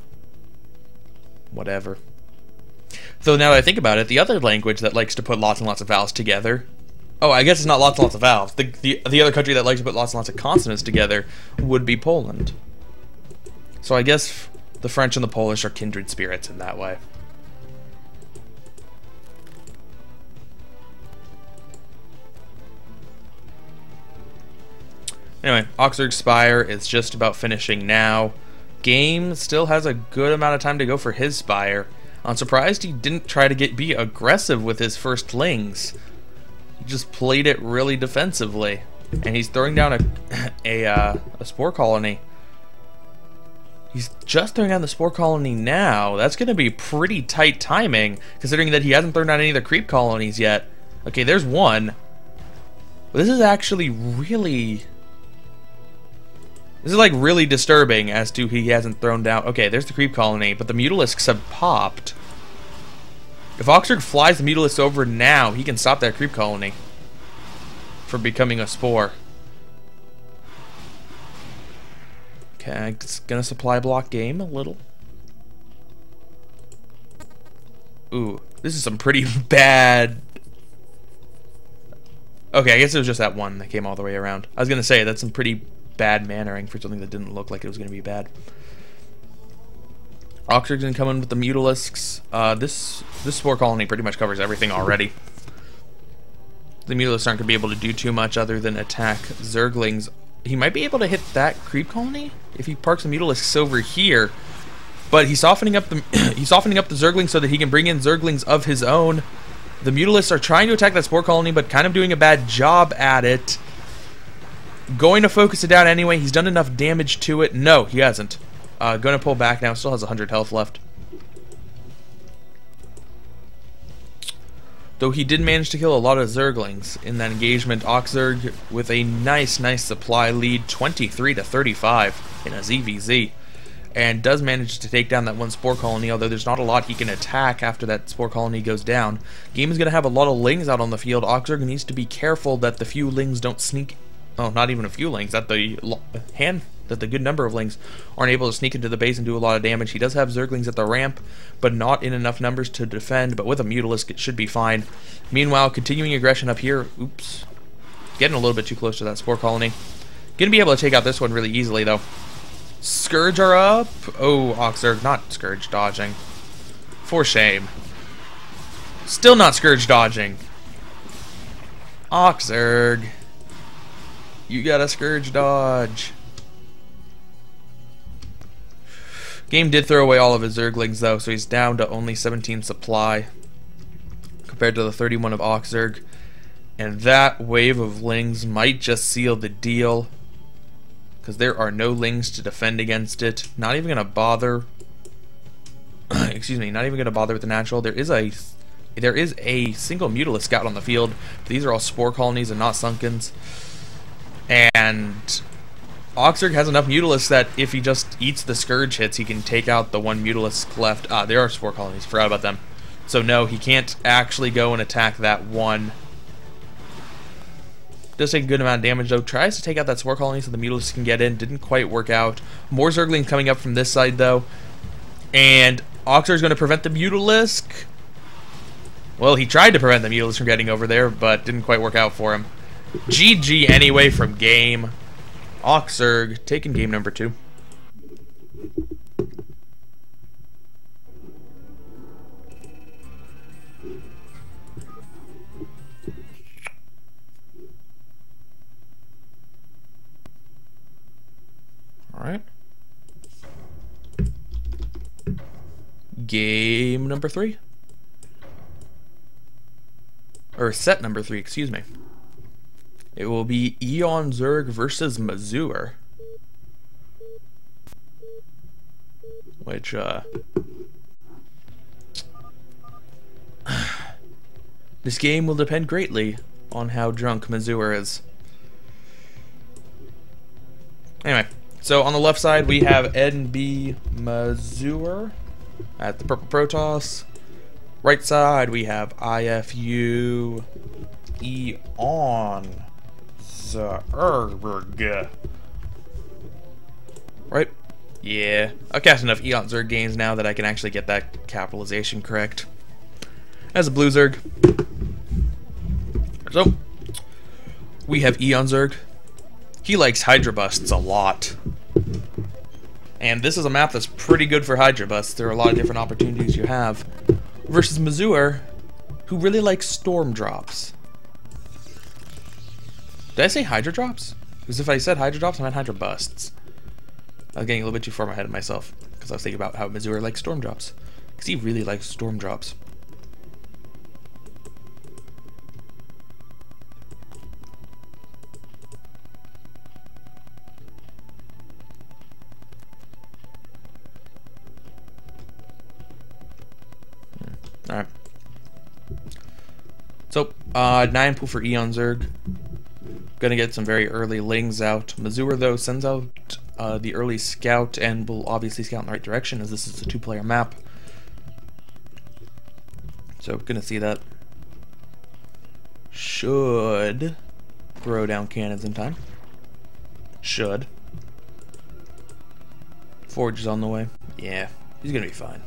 whatever. So now that I think about it, the other language that likes to put lots and lots of vowels together... Oh, I guess it's not lots and lots of vowels. The other country that likes to put lots and lots of consonants together would be Poland. So I guess the French and the Polish are kindred spirits in that way. Anyway, Oxzerg's Spire is just about finishing now. Game still has a good amount of time to go for his Spire. I'm surprised he didn't try to be aggressive with his first Lings. He just played it really defensively, and he's throwing down a spore colony. He's just throwing down the spore colony now. That's going to be pretty tight timing, considering that he hasn't thrown down any of the creep colonies yet. Okay, there's one. But this is actually really... This is like really disturbing as to he hasn't thrown down... Okay, there's the creep colony, but the mutalisks have popped. If Oxzerg flies the mutalisks over now, he can stop that creep colony from becoming a spore. Okay, it's gonna supply block Game a little. Ooh, this is some pretty bad... Okay, I guess it was just that one that came all the way around. I was gonna say, that's some pretty bad mannering for something that didn't look like it was gonna be bad. Oxzerg's gonna come in with the mutalisks. This spore colony pretty much covers everything already. The mutalisks aren't gonna be able to do too much other than attack Zerglings. He might be able to hit that creep colony if he parks the mutalisks over here, but he's softening up the Zerglings so that he can bring in Zerglings of his own. The mutalisks are trying to attack that spore colony, but kind of doing a bad job at it. Going to focus it down anyway. He's done enough damage to it. No, he hasn't. Going to pull back now. Still has 100 health left. Though he did manage to kill a lot of Zerglings in that engagement. Oxzerg with a nice supply lead, 23 to 35 in a ZVZ. And does manage to take down that one Spore Colony, although there's not a lot he can attack after that Spore Colony goes down. Game is going to have a lot of Lings out on the field. Oxzerg needs to be careful that the few Lings don't sneak... Oh, not even a few Lings, that the good number of Lings aren't able to sneak into the base and do a lot of damage. He does have Zerglings at the ramp, but not in enough numbers to defend, but with a Mutalisk it should be fine. Meanwhile, continuing aggression up here. Oops. Getting a little bit too close to that Spore Colony. Gonna be able to take out this one really easily, though. Scourge are up. Oh, Oxzerg, not Scourge dodging. For shame. Still not Scourge dodging. Oxzerg. You gotta Scourge dodge. Game did throw away all of his Zerglings, though, so he's down to only 17 supply compared to the 31 of Oxzerg. And that wave of Lings might just seal the deal, because there are no Lings to defend against it. Not even gonna bother. Excuse me. Not even gonna bother with the natural. There is a single Mutalisk scout on the field. But these are all Spore Colonies and not Sunkens. And Oxzerg has enough Mutalisks that if he just eats the Scourge hits, he can take out the one Mutalisk left. Ah, there are Spore Colonies. Forgot about them. So no, he can't actually go and attack that one. Does take a good amount of damage, though. Tries to take out that Spore Colony so the Mutalisk can get in. Didn't quite work out. More Zerglings coming up from this side, though. And Oxzerg's going to prevent the Mutalisk. Well, he tried to prevent the Mutalisk from getting over there, but didn't quite work out for him. GG anyway from game. Oxzerg taking game number 2. Alright. Game number 3. Or set number 3, excuse me. It will be Eon Zerg versus Mazur. Which, this game will depend greatly on how drunk Mazur is. Anyway. So on the left side we have NB Mazur at the Purple Protoss. Right side we have IFU Eon Zerg. Right? Yeah. I've cast enough Eon Zerg games now that I can actually get that capitalization correct. As a blue Zerg. So we have Eon Zerg. He likes Hydra Busts a lot. And this is a map that's pretty good for Hydra Busts. There are a lot of different opportunities you have. Versus Mazur, who really likes Storm Drops. Did I say Hydra Drops? Because if I said Hydra Drops, I meant Hydra Busts. I was getting a little bit too far ahead of myself. Because I was thinking about how Mazur likes Storm Drops. Because he really likes Storm Drops. Alright. So, 9 pool for Eon Zerg. Gonna get some very early Lings out. Mazur, though, sends out the early scout and will obviously scout in the right direction as this is a 2-player map. So, gonna see that. Should throw down cannons in time. Should. Forge is on the way. Yeah, he's gonna be fine.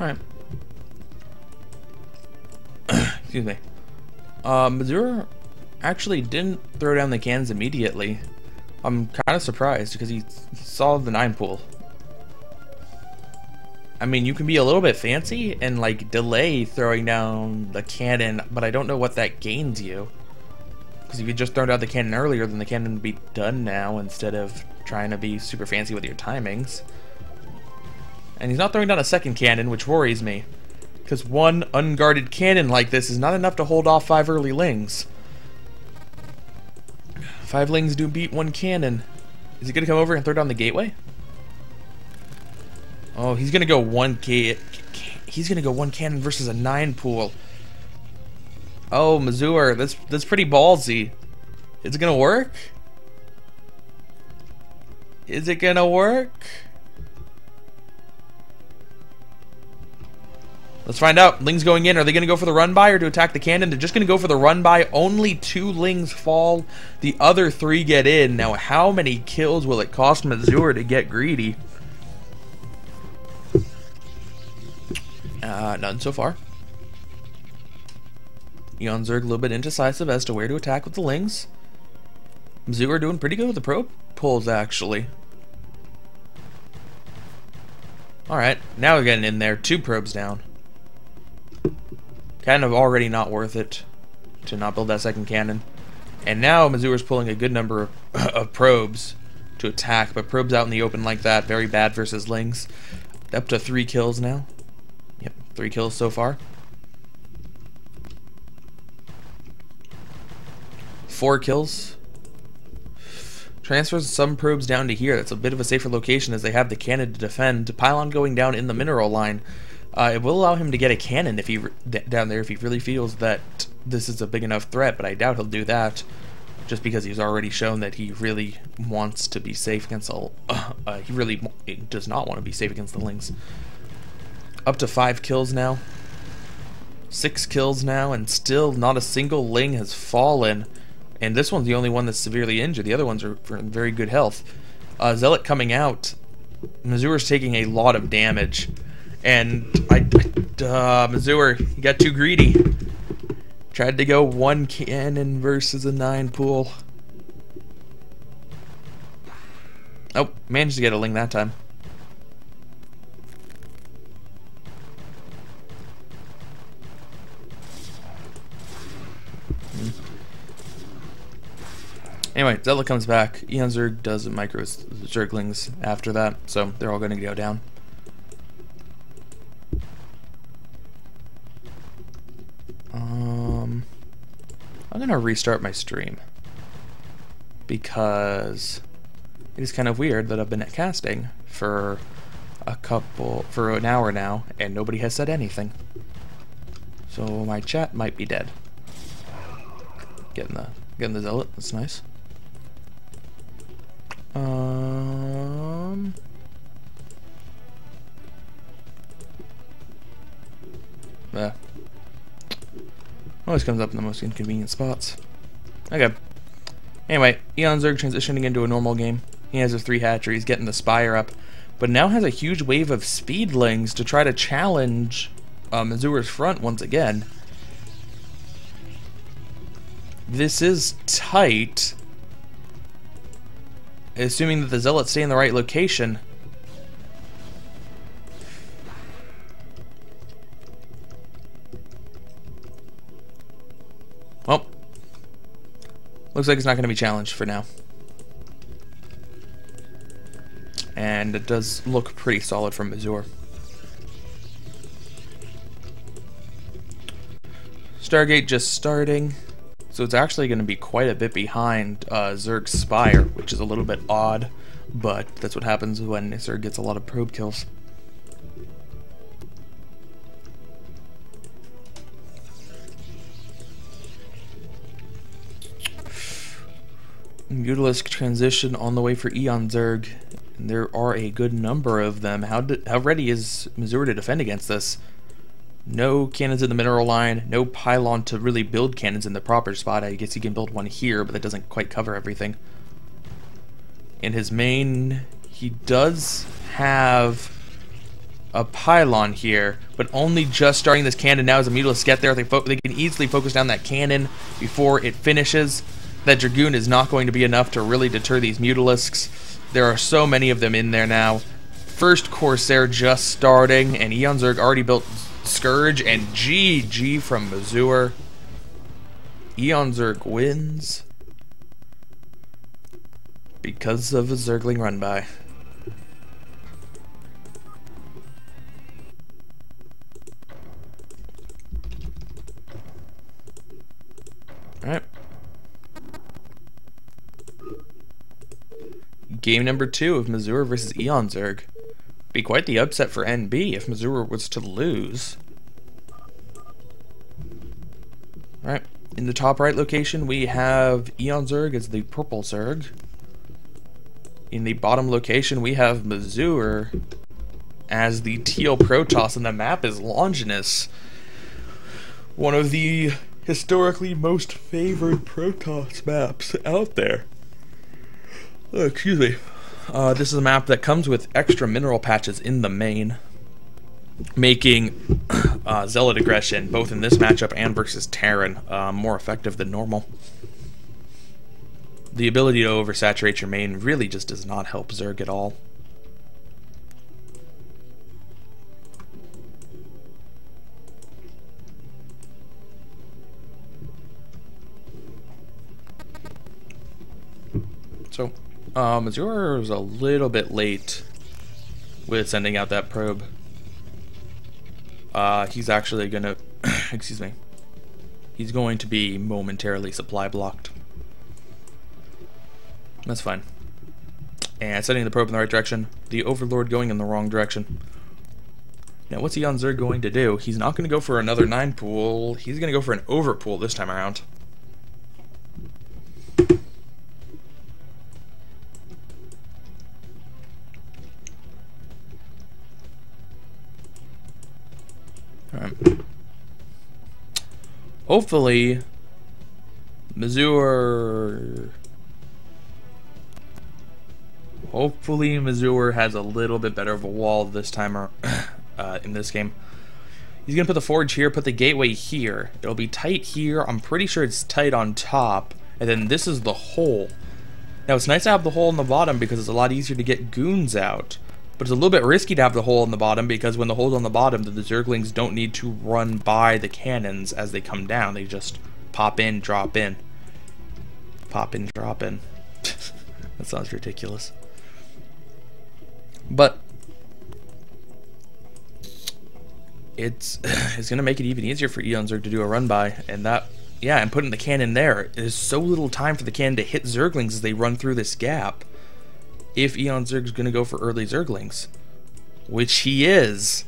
Alright. Excuse me. Mazur actually didn't throw down the cannons immediately. I'm kind of surprised because he saw the 9 pool. I mean, you can be a little bit fancy and like delay throwing down the cannon, but I don't know what that gains you. Because if you just thrown out the cannon earlier, then the cannon would be done now instead of trying to be super fancy with your timings. And he's not throwing down a second cannon, which worries me. Because one unguarded cannon like this is not enough to hold off 5 early lings. 5 lings do beat 1 cannon. Is he going to come over and throw down the gateway? Oh, he's going to go 1 He's going to go 1 cannon versus a 9 pool. Oh, Mazur, that's pretty ballsy. Is it going to work? Is it going to work? Let's find out. Lings going in. Are they going to go for the run by or to attack the cannon? They're just going to go for the run by. Only 2 lings fall. The other 3 get in. Now, how many kills will it cost Mazur to get greedy? None so far. Eon Zerg a little bit indecisive as to where to attack with the lings. Mazur doing pretty good with the probe pulls, actually. Alright, now we're getting in there. 2 probes down. Kind of already not worth it to not build that second cannon. And now Mazur's pulling a good number of probes to attack, but probes out in the open like that, very bad versus lings. Up to 3 kills now. Yep, 3 kills so far. 4 kills. Transfers some probes down to here. That's a bit of a safer location as they have the cannon to defend. Pylon going down in the mineral line. It will allow him to get a cannon if he down there if he really feels that this is a big enough threat, but I doubt he'll do that just because he's already shown that he really wants to be safe against all. He really does not want to be safe against the lings. Up to 5 kills now. 6 kills now, and still not a single ling has fallen. And this one's the only one that's severely injured. The other ones are in very good health. Zealot coming out. Mazur's taking a lot of damage. And Mazur, you got too greedy. Tried to go 1 cannon versus a 9 pool. Oh, managed to get a ling that time. Anyway, Zealot comes back. Eon Zerg does micro Zerglings after that, so they're all going to go down. I'm going to restart my stream because it is kind of weird that I've been casting for an hour now and nobody has said anything. So my chat might be dead. Getting the Zealot, that's nice. Always comes up in the most inconvenient spots. Okay. Anyway, Eon Zerg transitioning into a normal game. He has his 3 hatcheries, getting the Spire up, but now has a huge wave of speedlings to try to challenge Mazur's front once again. This is tight. Assuming that the Zealots stay in the right location. Well, looks like it's not going to be challenged for now. And it does look pretty solid from Mazur. Stargate just starting. So it's actually going to be quite a bit behind Zerg's Spire, which is a little bit odd, but that's what happens when Zerg gets a lot of probe kills. Mutalisk transition on the way for Eon Zerg. And there are a good number of them. How ready is Mazur to defend against this? No cannons in the mineral line, no pylon to really build cannons in the proper spot. I guess you can build one here, but that doesn't quite cover everything. In his main, he does have a pylon here, but only just starting this cannon now as a Mutalisk get there. They can easily focus down that cannon before it finishes. That Dragoon is not going to be enough to really deter these Mutalisks. There are so many of them in there now. First Corsair just starting, and Eon Zerg already built Scourge, and GG from Mazur. Eon Zerg wins because of a Zergling run by. Alright. Game number 2 of Missouri versus Eon Zerg. Be quite the upset for NB if Missouri was to lose. Alright. In the top right location, we have Eon Zerg as the purple Zerg. In the bottom location, we have Missouri as the teal Protoss, and the map is Longinus. One of the historically most favored Protoss maps out there. Oh, excuse me. This is a map that comes with extra mineral patches in the main, making Zealot aggression, both in this matchup and versus Terran, more effective than normal. The ability to oversaturate your main really just does not help Zerg at all. So, Missouri was a little bit late with sending out that probe. He's actually gonna, excuse me, he's going to be momentarily supply blocked. That's fine. And setting the probe in the right direction, the Overlord going in the wrong direction. Now, what's Eon Zerg going to do? He's not going to go for another 9 pool, he's going to go for an over pool this time around. Alright. Hopefully, Missouri has a little bit better of a wall this time in this game. He's going to put the forge here, put the gateway here. It'll be tight here. I'm pretty sure it's tight on top. And then this is the hole. Now, it's nice to have the hole in the bottom because it's a lot easier to get goons out. But it's a little bit risky to have the hole in the bottom because when the hole's on the bottom, the Zerglings don't need to run by the cannons as they come down. They just pop in, drop in. Pop in, drop in. That sounds ridiculous. But it's going to make it even easier for Eon Zerg to do a run by, and that, yeah, and putting the cannon there is so little time for the cannon to hit Zerglings as they run through this gap. If Eon Zerg's going to go for early Zerglings, which he is.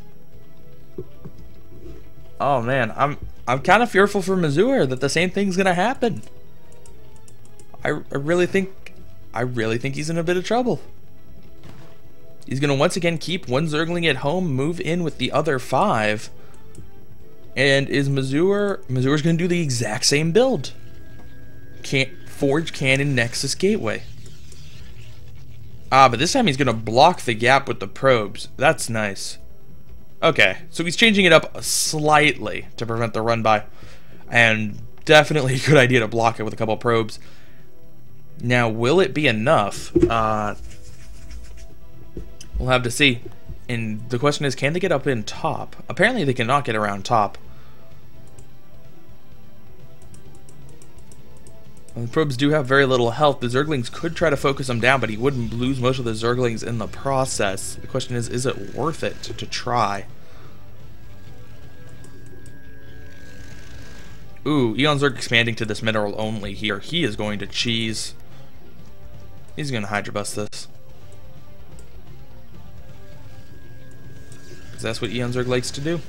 Oh man, I'm kind of fearful for Missouri that the same thing's going to happen. I really think he's in a bit of trouble. He's going to once again keep one Zergling at home, move in with the other 5. And is Missouri's going to do the exact same build. Forge Cannon Nexus Gateway. But this time he's going to block the gap with the probes. That's nice. Okay, so he's changing it up slightly to prevent the run by. And definitely a good idea to block it with a couple probes. Now, will it be enough? We'll have to see. And the question is, can they get up in top? Apparently they cannot get around top. The probes do have very little health. The Zerglings could try to focus them down, but he wouldn't lose most of the Zerglings in the process. The question is it worth it to try? Ooh, Eon Zerg expanding to this mineral only here. He is going to cheese. He's going to Hydra Bust this. Because that's what Eon Zerg likes to do.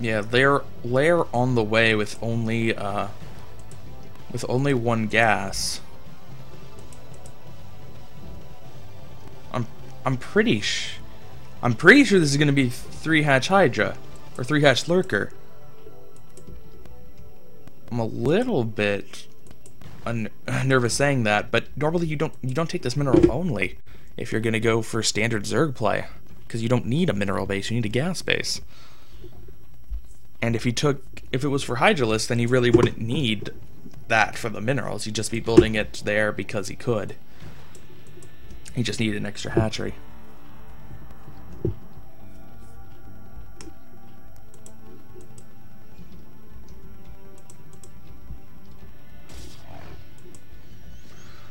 Yeah, they're on the way with only one gas. I'm pretty sure this is gonna be 3-hatch Hydra or 3-hatch Lurker. I'm a little bit nervous saying that, but normally you don't take this mineral only if you're gonna go for standard Zerg play, because you don't need a mineral base, you need a gas base. And if it was for Hydralisk, then he really wouldn't need that for the minerals. He'd just be building it there because he could. He just needed an extra hatchery.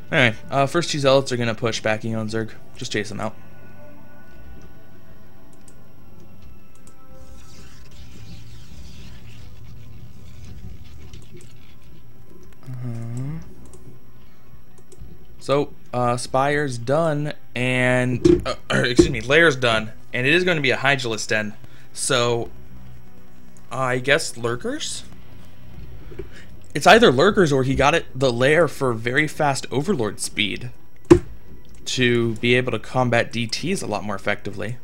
Alright, first two zealots are going to push back Eon Zerg. Just chase them out. So, Spire's done, and, excuse me, Lair's done, and it is going to be a Hydralisk Den. So, I guess Lurkers? It's either Lurkers or he got the Lair for very fast Overlord speed to be able to combat DTs a lot more effectively.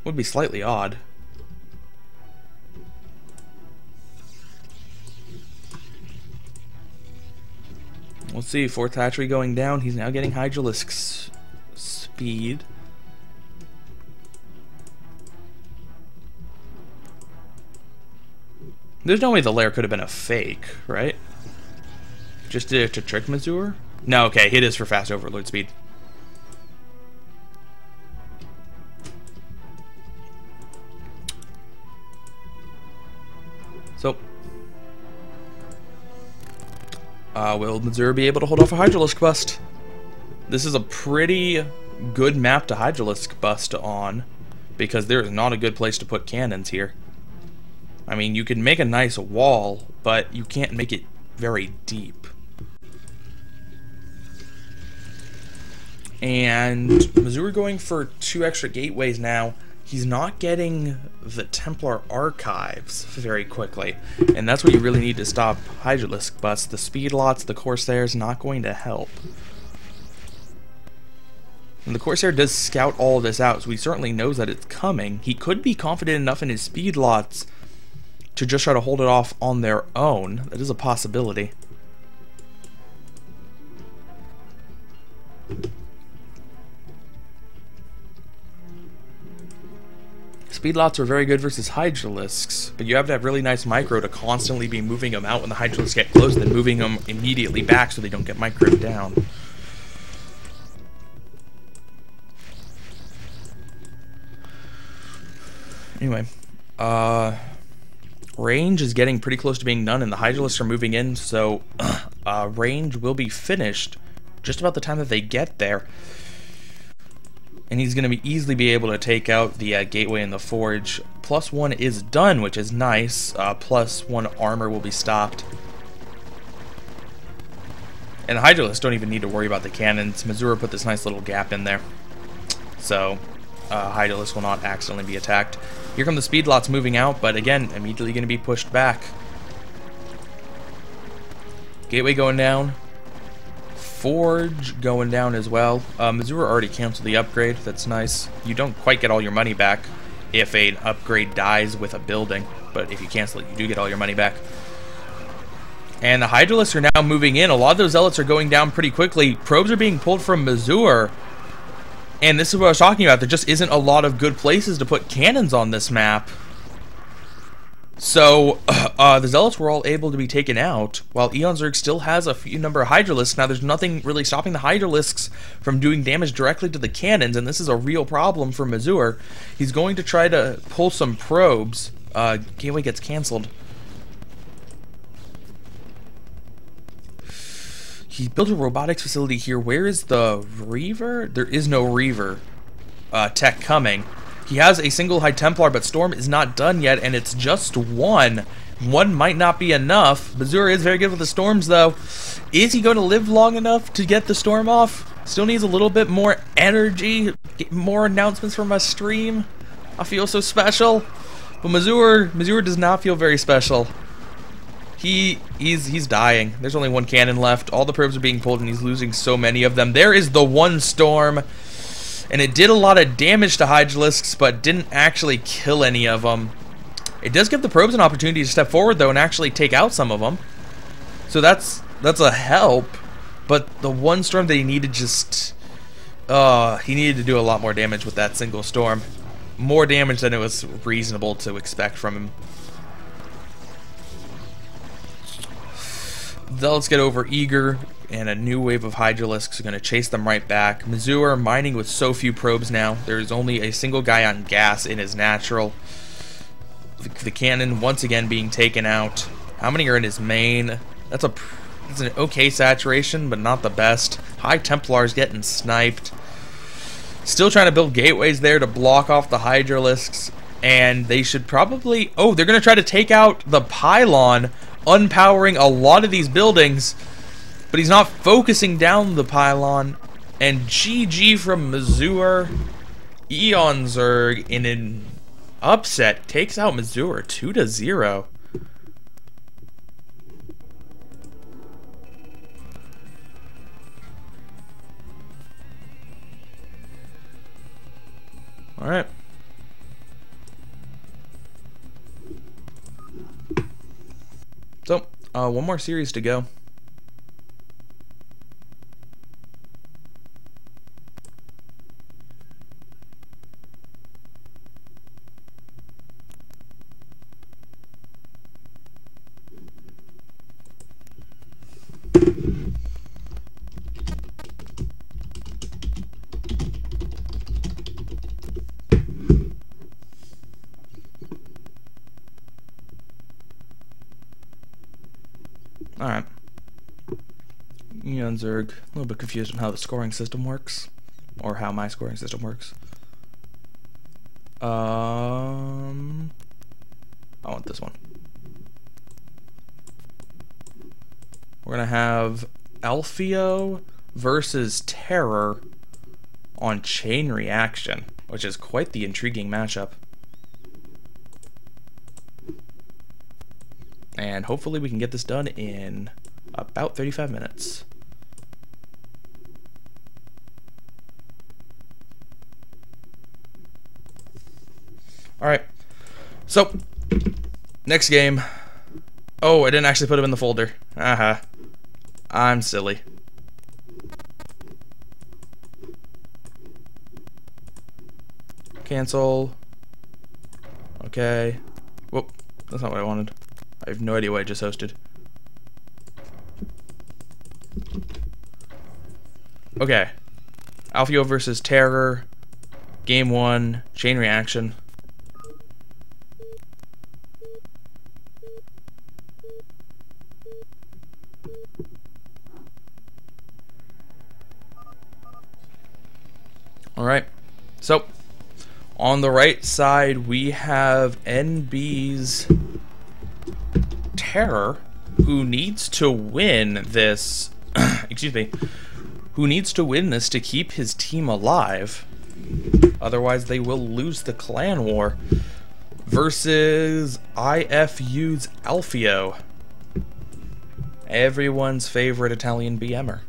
Would be slightly odd. We'll see. 4th hatchery going down. He's now getting Hydralisk's speed. There's no way the Lair could have been a fake, right? Just did it to trick Mazur? No, okay, it is for fast Overlord speed. So, will Mazur be able to hold off a Hydralisk bust? This is a pretty good map to Hydralisk bust on, because there is not a good place to put cannons here. I mean, you can make a nice wall, but you can't make it very deep. And Mazur going for 2 extra gateways now. He's not getting the Templar archives very quickly, and that's what you really need to stop Hydralisk busts. The speed lots, the Corsair's not going to help. And the Corsair does scout all of this out, so he certainly knows that it's coming. He could be confident enough in his speed lots to just try to hold it off on their own. That is a possibility. Speed lots are very good versus Hydralisks, but you have to have really nice micro to constantly be moving them out when the Hydralisks get close, and then moving them immediately back so they don't get microed down. Anyway, range is getting pretty close to being done, and the Hydralisks are moving in, so range will be finished just about the time that they get there. And he's going to easily be able to take out the gateway and the forge. +1 is done, which is nice. +1 armor will be stopped. And the Hydralisks don't even need to worry about the cannons. Mazur put this nice little gap in there, so Hydralisks will not accidentally be attacked. Here come the speed lots moving out, but again, immediately going to be pushed back. Gateway going down. Forge going down as well. Mazur already canceled the upgrade. That's nice. You don't quite get all your money back if an upgrade dies with a building, but if you cancel it, you do get all your money back. And the Hydralisks are now moving in. A lot of those zealots are going down pretty quickly. Probes are being pulled from Mazur. And this is what I was talking about. There just isn't a lot of good places to put cannons on this map. So, the Zealots were all able to be taken out, while Eon Zerg still has a few number of Hydralisks. Now, there's nothing really stopping the Hydralisks from doing damage directly to the cannons, and this is a real problem for Mazur. He's going to try to pull some probes. Gateway gets cancelled. He built a robotics facility here. Where is the Reaver? There is no Reaver tech coming. He has a single High Templar, but Storm is not done yet, and it's just 1. 1 might not be enough. Mazur is very good with the Storms, though. Is he going to live long enough to get the Storm off? Still needs a little bit more energy. Get more announcements from my stream. I feel so special. But Mazur does not feel very special. He's dying. There's only 1 cannon left. All the probes are being pulled, and he's losing so many of them. There is the 1 Storm. And it did a lot of damage to Hydralisks, but didn't actually kill any of them. It does give the probes an opportunity to step forward, though, and actually take out some of them. So that's a help. But the 1 Storm that he needed just... he needed to do a lot more damage with that single Storm. More damage than it was reasonable to expect from him. Zealots get over eager, and a new wave of Hydralisks are going to chase them right back. Mizzou are mining with so few probes now. There's only a single guy on gas in his natural. The cannon once again being taken out. How many are in his main? It's an okay saturation, but not the best. High Templar's getting sniped. Still trying to build gateways there to block off the Hydralisks. And they should probably... Oh, they're going to try to take out the pylon, unpowering a lot of these buildings. But he's not focusing down the pylon. And GG from Missouri. Eon Zerg in an upset takes out Missouri 2-0. All right. So, one more series to go. Alright. Eon Zerg, a little bit confused on how the scoring system works. Or how my scoring system works. I want this one. We're gonna have Alfio versus Terror on Chain Reaction, which is quite the intriguing matchup. And hopefully we can get this done in about 35 minutes. Alright, so, next game. Oh, I didn't actually put him in the folder. I'm silly. Cancel. Okay. Whoop, that's not what I wanted. I have no idea what I just hosted. Okay. Alfio versus Terror. Game 1. Chain Reaction. Alright. So, on the right side, we have NB's Terror, who needs to win this, excuse me, who needs to win this to keep his team alive. Otherwise, they will lose the clan war. Versus IFU's Alfio. Everyone's favorite Italian BMer.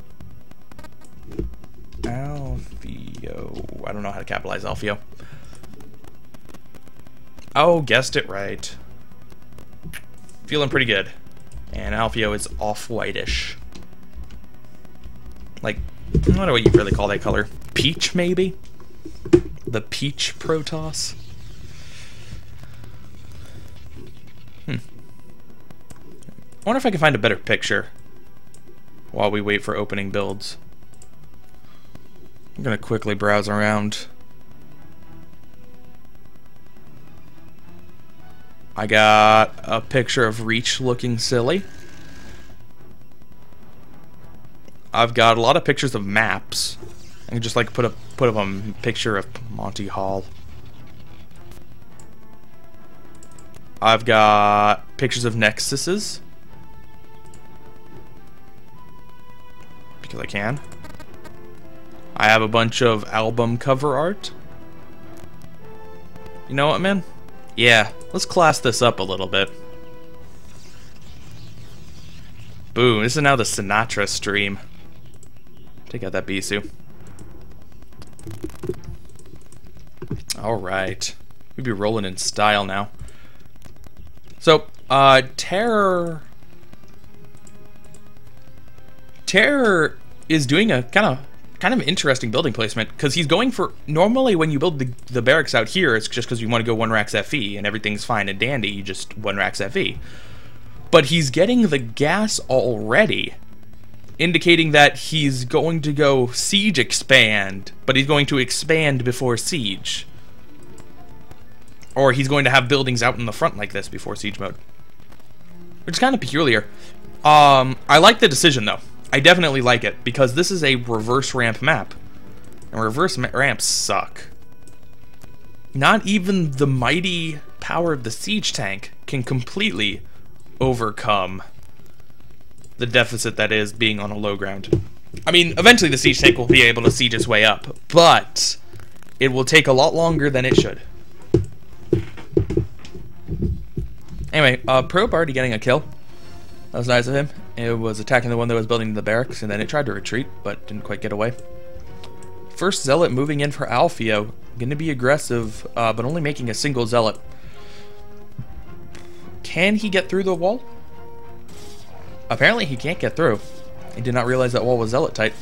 Alfio. I don't know how to capitalize Alfio. Oh, guessed it right. Feeling pretty good. And Alfio is off-whitish. Like, I don't know what you really call that color. Peach, maybe? The peach Protoss? I wonder if I can find a better picture while we wait for opening builds. I'm gonna quickly browse around. I got a picture of Reach looking silly. I've got a lot of pictures of maps. I can just like put up a picture of Monty Hall. I've got pictures of Nexuses. Because I can. I have a bunch of album cover art. You know what, man? Yeah, let's class this up a little bit. Boom, this is now the Sinatra stream. Take out that Bisu. Alright. We'd be rolling in style now. So, Terror is doing a kind of interesting building placement, because he's going for, normally when you build the barracks out here, it's just because you want to go 1 racks FE and everything's fine and dandy, you just 1 racks FE. but he's getting the gas already, indicating that he's going to go siege expand, but he's going to expand before siege. Or he's going to have buildings out in the front like this before siege mode. Which is kind of peculiar. I like the decision, though. I definitely like it, because this is a reverse ramp map. And reverse ramps suck. Not even the mighty power of the siege tank can completely overcome the deficit that is being on a low ground. I mean, eventually the siege tank will be able to siege its way up, but it will take a lot longer than it should. Anyway, probe already getting a kill. That was nice of him. It was attacking the one that was building the barracks, and then it tried to retreat, but didn't quite get away. First zealot moving in for Alfio. Going to be aggressive, but only making a single zealot. Can he get through the wall? Apparently he can't get through. He did not realize that wall was zealot tight.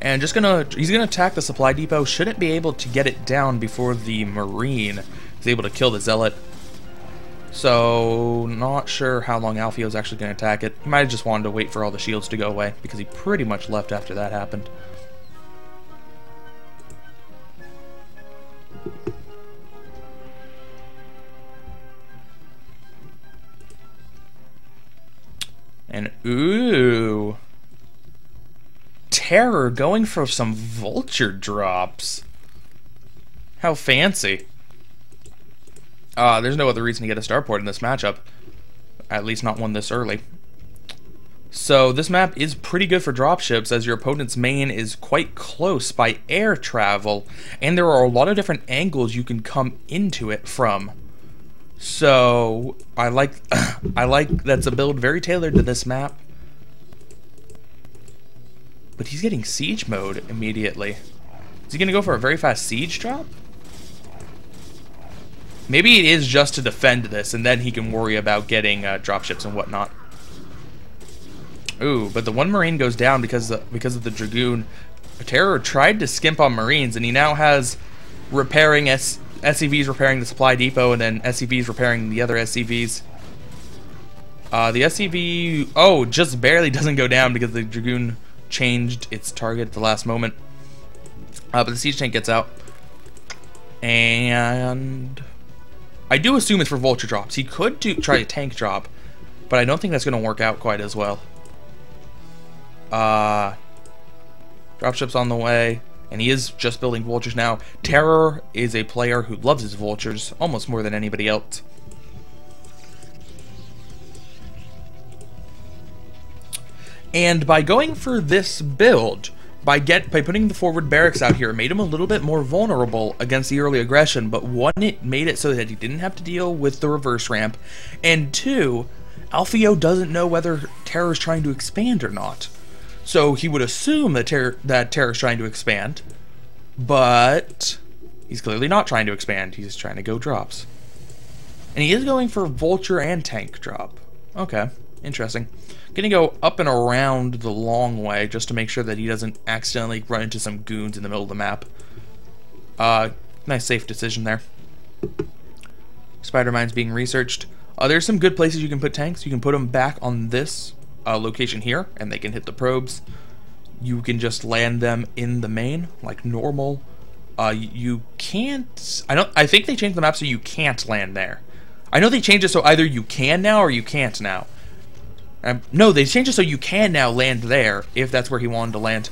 And he's gonna attack the supply depot. Shouldn't be able to get it down before the Marine is able to kill the zealot. So not sure how long Alfio is actually gonna attack it. He might have just wanted to wait for all the shields to go away, because he pretty much left after that happened. And ooh, Terror going for some vulture drops. How fancy. There's no other reason to get a starport in this matchup, at least not one this early. So this map is pretty good for dropships, as your opponent's main is quite close by air travel, and there are a lot of different angles you can come into it from. So I like that's a build very tailored to this map. But he's getting siege mode immediately. Is he gonna go for a very fast siege drop? Maybe it is just to defend this, and then he can worry about getting dropships and whatnot. Ooh, but the one Marine goes down because of the Dragoon. Terror tried to skimp on Marines, and he now has repairing SCVs repairing the supply depot, and then SCVs repairing the other SCVs. The SCV, just barely doesn't go down because the Dragoon changed its target at the last moment. But the siege tank gets out. And I do assume it's for vulture drops. He could try a tank drop, but I don't think that's going to work out quite as well. Dropship's on the way, and he is just building vultures now. Terror is a player who loves his vultures almost more than anybody else. And by going for this build, by putting the forward barracks out here, it made him a little bit more vulnerable against the early aggression, but one, it made it so that he didn't have to deal with the reverse ramp, and two, Alfio doesn't know whether Terror is trying to expand or not. So he would assume that Terror is trying to expand, but he's clearly not trying to expand. He's trying to go drops. And he is going for vulture and tank drop. Okay, interesting. Gonna go up and around the long way just to make sure that he doesn't accidentally run into some goons in the middle of the map. Nice safe decision there. Spider mines being researched. There's some good places you can put tanks. You can put them back on this location here, and they can hit the probes. You can just land them in the main like normal. You can't. I think they changed the map so you can't land there. I know they changed it so either you can now or you can't now. No, they changed it so you can now land there, if that's where he wanted to land.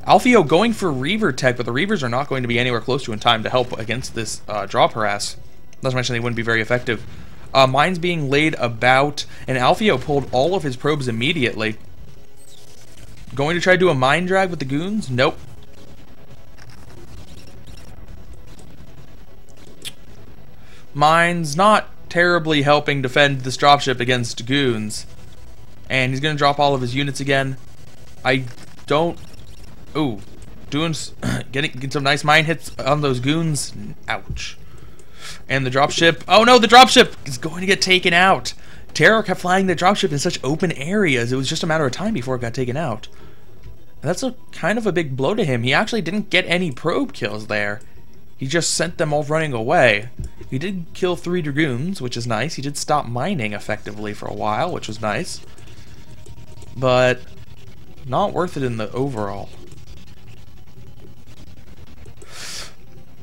Alfio going for Reaver tech, but the Reavers are not going to be anywhere close to in time to help against this drop harass. Not to mention they wouldn't be very effective. Mines being laid about, and Alfio pulled all of his probes immediately. Going to try to do a mine drag with the goons? Nope. Mines not terribly helping defend this dropship against goons. And he's going to drop all of his units again. Ooh. Getting some nice mine hits on those goons. Ouch. And the dropship. Oh no, the dropship is going to get taken out. Terror kept flying the dropship in such open areas. It was just a matter of time before it got taken out. And that's kind of a big blow to him. He actually didn't get any probe kills there. He just sent them all running away. He did kill 3 Dragoons, which is nice. He did stop mining effectively for a while, which was nice. But not worth it in the overall.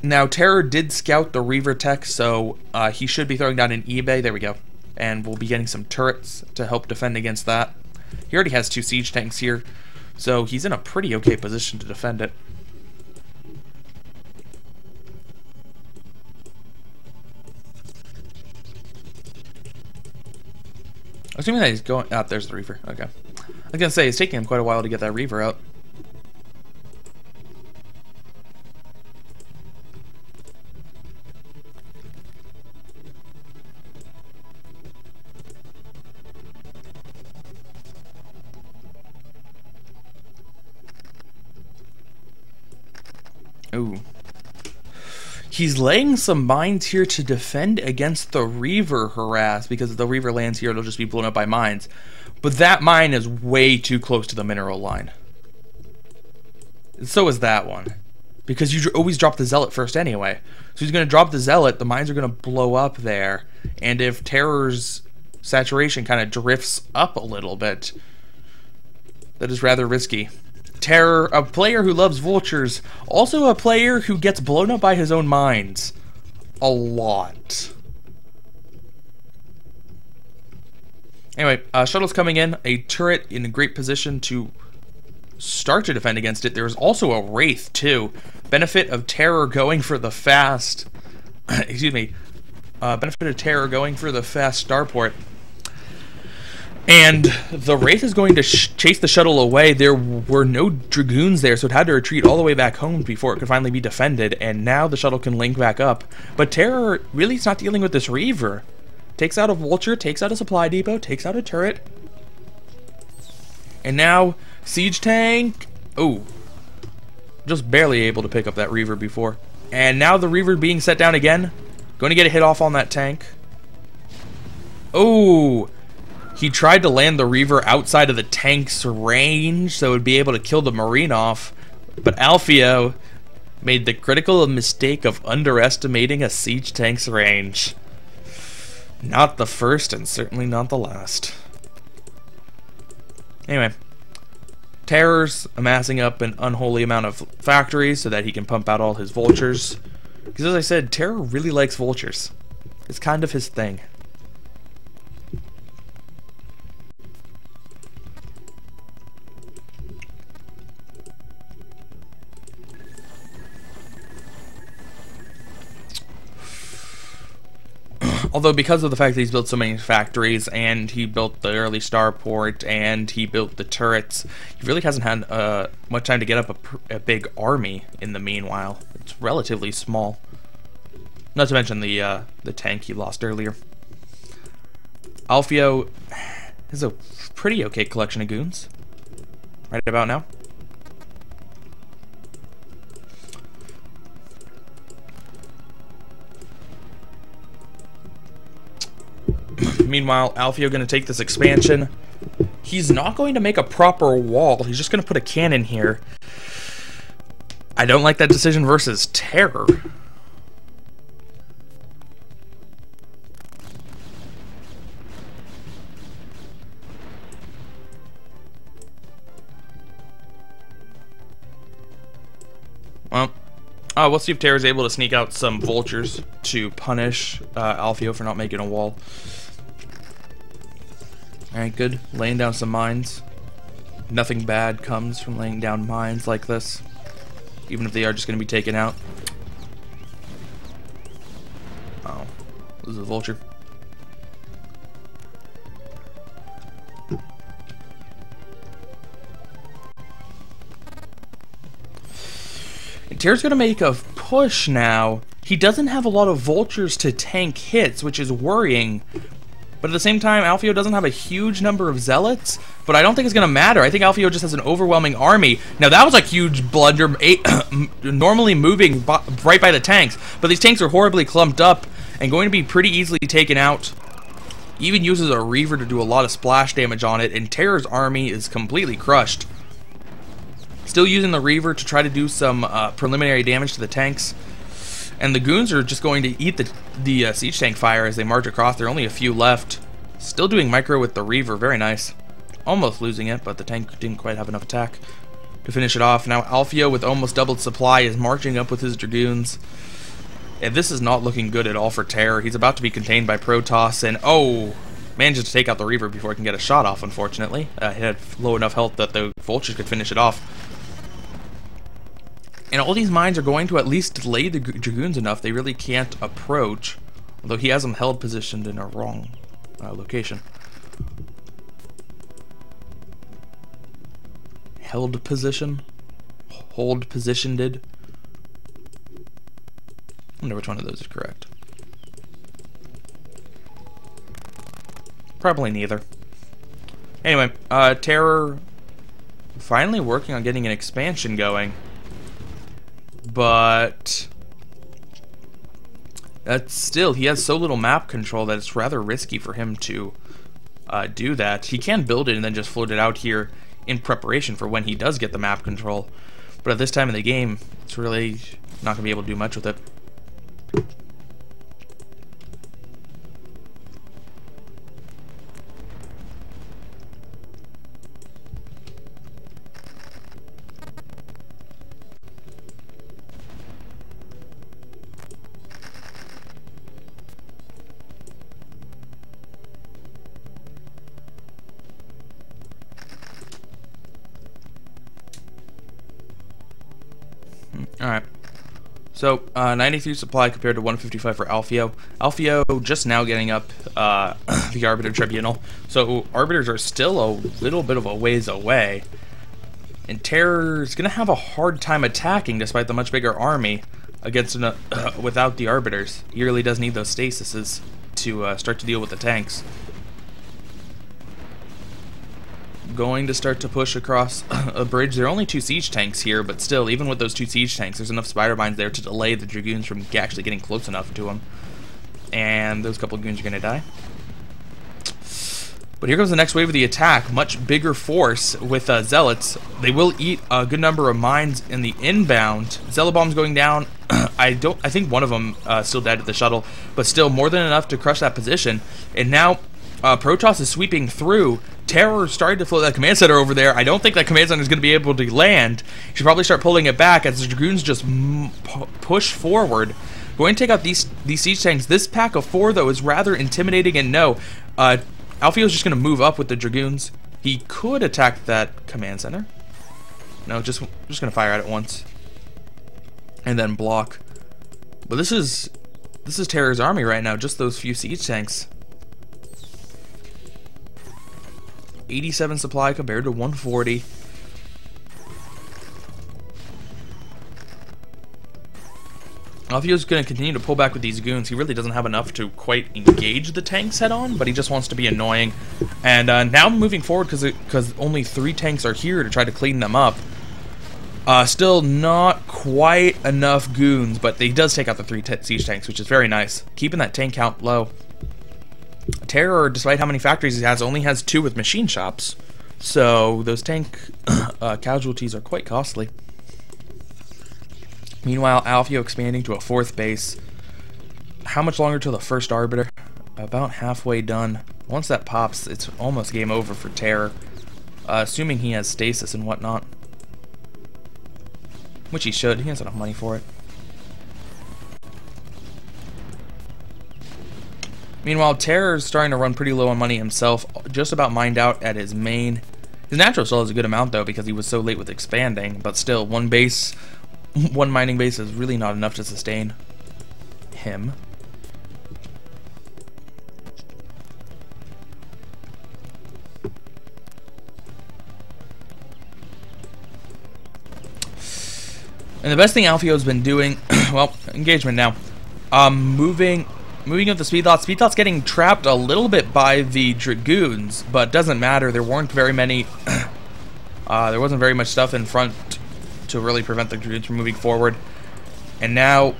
Now, Terror did scout the Reaver tech, so he should be throwing down an eBay. There we go. And we'll be getting some turrets to help defend against that. He already has 2 siege tanks here, so he's in a pretty okay position to defend it. Assuming that he's going... Ah, there's the Reaver. Okay. I was going to say, it's taking him quite a while to get that Reaver out. Ooh. He's laying some mines here to defend against the Reaver harass, because if the Reaver lands here, it'll just be blown up by mines. But that mine is way too close to the mineral line. So is that one. Because you always drop the Zealot first anyway. So he's going to drop the Zealot, the mines are going to blow up there. And if Terror's saturation kind of drifts up a little bit, that is rather risky. Terror, a player who loves vultures, also a player who gets blown up by his own mines. A lot. Anyway, shuttle's coming in. A turret in a great position to start to defend against it. There's also a Wraith, too. Benefit of Terror going for the fast... excuse me. Benefit of Terror going for the fast starport. And the Wraith is going to chase the shuttle away. There were no Dragoons there, so it had to retreat all the way back home before it could finally be defended. And now the shuttle can link back up. But Terror really is not dealing with this Reaver. Takes out a Vulture, takes out a supply depot, takes out a turret. And now, Siege Tank. Oh. Just barely able to pick up that Reaver before. And now the Reaver being set down again. Going to get a hit off on that tank. Oh. He tried to land the Reaver outside of the tank's range, so it would be able to kill the Marine off. But Alfio made the critical mistake of underestimating a siege tank's range. Not the first, and certainly not the last. Anyway, Terror's amassing up an unholy amount of factories so that he can pump out all his vultures. Because as I said, Terror really likes vultures. It's kind of his thing. Although because of the fact that he's built so many factories, and he built the early starport, and he built the turrets, he really hasn't had much time to get up a big army in the meanwhile. It's relatively small. Not to mention the tank he lost earlier. Alfio has a pretty okay collection of goons right about now. Meanwhile, Alfio going to take this expansion. He's not going to make a proper wall. He's just going to put a cannon here. I don't like that decision versus Terror. Well, we'll see if Terror's able to sneak out some vultures to punish Alfio for not making a wall. Alright, good. Laying down some mines. Nothing bad comes from laying down mines like this, even if they are just going to be taken out. Oh, this is a vulture. And Terror's going to make a push now. He doesn't have a lot of vultures to tank hits, which is worrying. But at the same time, Alfio doesn't have a huge number of zealots, but I don't think it's going to matter. I think Alfio just has an overwhelming army. Now, that was a huge blunder, normally moving right by the tanks, but these tanks are horribly clumped up and going to be pretty easily taken out. He even uses a Reaver to do a lot of splash damage on it, and Terror's army is completely crushed. Still using the Reaver to try to do some preliminary damage to the tanks. And the goons are just going to eat the siege tank fire as they march across. There are only a few left. Still doing micro with the Reaver. Very nice. Almost losing it, but the tank didn't quite have enough attack to finish it off. Now Alfio, with almost doubled supply, is marching up with his Dragoons. And this is not looking good at all for Terror. He's about to be contained by Protoss, and oh, manages to take out the Reaver before he can get a shot off, unfortunately. He had low enough health that the Vultures could finish it off. And all these mines are going to at least delay the Dragoons enough they really can't approach, although he has them held positioned in a wrong location. Held position? Hold positioned? I wonder which one of those is correct. Probably neither. Anyway, Terror finally working on getting an expansion going. But that's still, he has so little map control that it's rather risky for him to do that. He can build it and then just float it out here in preparation for when he does get the map control. But at this time in the game, it's really not going to be able to do much with it. Alright, so 93 supply compared to 155 for Alfio. Alfio just now getting up the Arbiter Tribunal, so Arbiters are still a little bit of a ways away. And Terror's going to have a hard time attacking despite the much bigger army against without the Arbiters. He really does need those stasises to start to deal with the tanks. Going to start to push across a bridge. There are only 2 siege tanks here, but still, even with those 2 siege tanks, there's enough spider mines there to delay the Dragoons from actually getting close enough to them. And those couple of goons are going to die. But here comes the next wave of the attack. Much bigger force with Zealots. They will eat a good number of mines in the inbound. Zealot bombs going down. I think one of them still dead at the shuttle, but still more than enough to crush that position. And now Protoss is sweeping through. Terror started to float that command center over there. I don't think that command center is going to be able to land. You should probably start pulling it back as the Dragoons just push forward. Going to take out these siege tanks. This pack of 4, though, is rather intimidating, and no, Alfio's just going to move up with the Dragoons. He could attack that command center. No, just going to fire at it once. And then block. But this is Terror's army right now, just those few siege tanks. 87 supply compared to 140. Alfio's going to continue to pull back with these goons. He really doesn't have enough to quite engage the tanks head on, but he just wants to be annoying. And now moving forward, because only 3 tanks are here to try to clean them up. Still not quite enough goons, but he does take out the 3 siege tanks, which is very nice. Keeping that tank count low. Terror, despite how many factories he has, only has 2 with machine shops. So those tank casualties are quite costly. Meanwhile, Alfio expanding to a 4th base. How much longer till the first Arbiter? About halfway done. Once that pops, it's almost game over for Terror. Assuming he has stasis and whatnot. Which he should. He has enough money for it. Meanwhile, Terror's starting to run pretty low on money himself, just about mined out at his main. His natural still has a good amount, though, because he was so late with expanding, but still, one mining base is really not enough to sustain him. And the best thing Alfio's been doing, well, engagement now, moving up the speed lots. Speed lots getting trapped a little bit by the Dragoons, but doesn't matter. There weren't very many, there wasn't very much stuff in front to really prevent the Dragoons from moving forward. And now,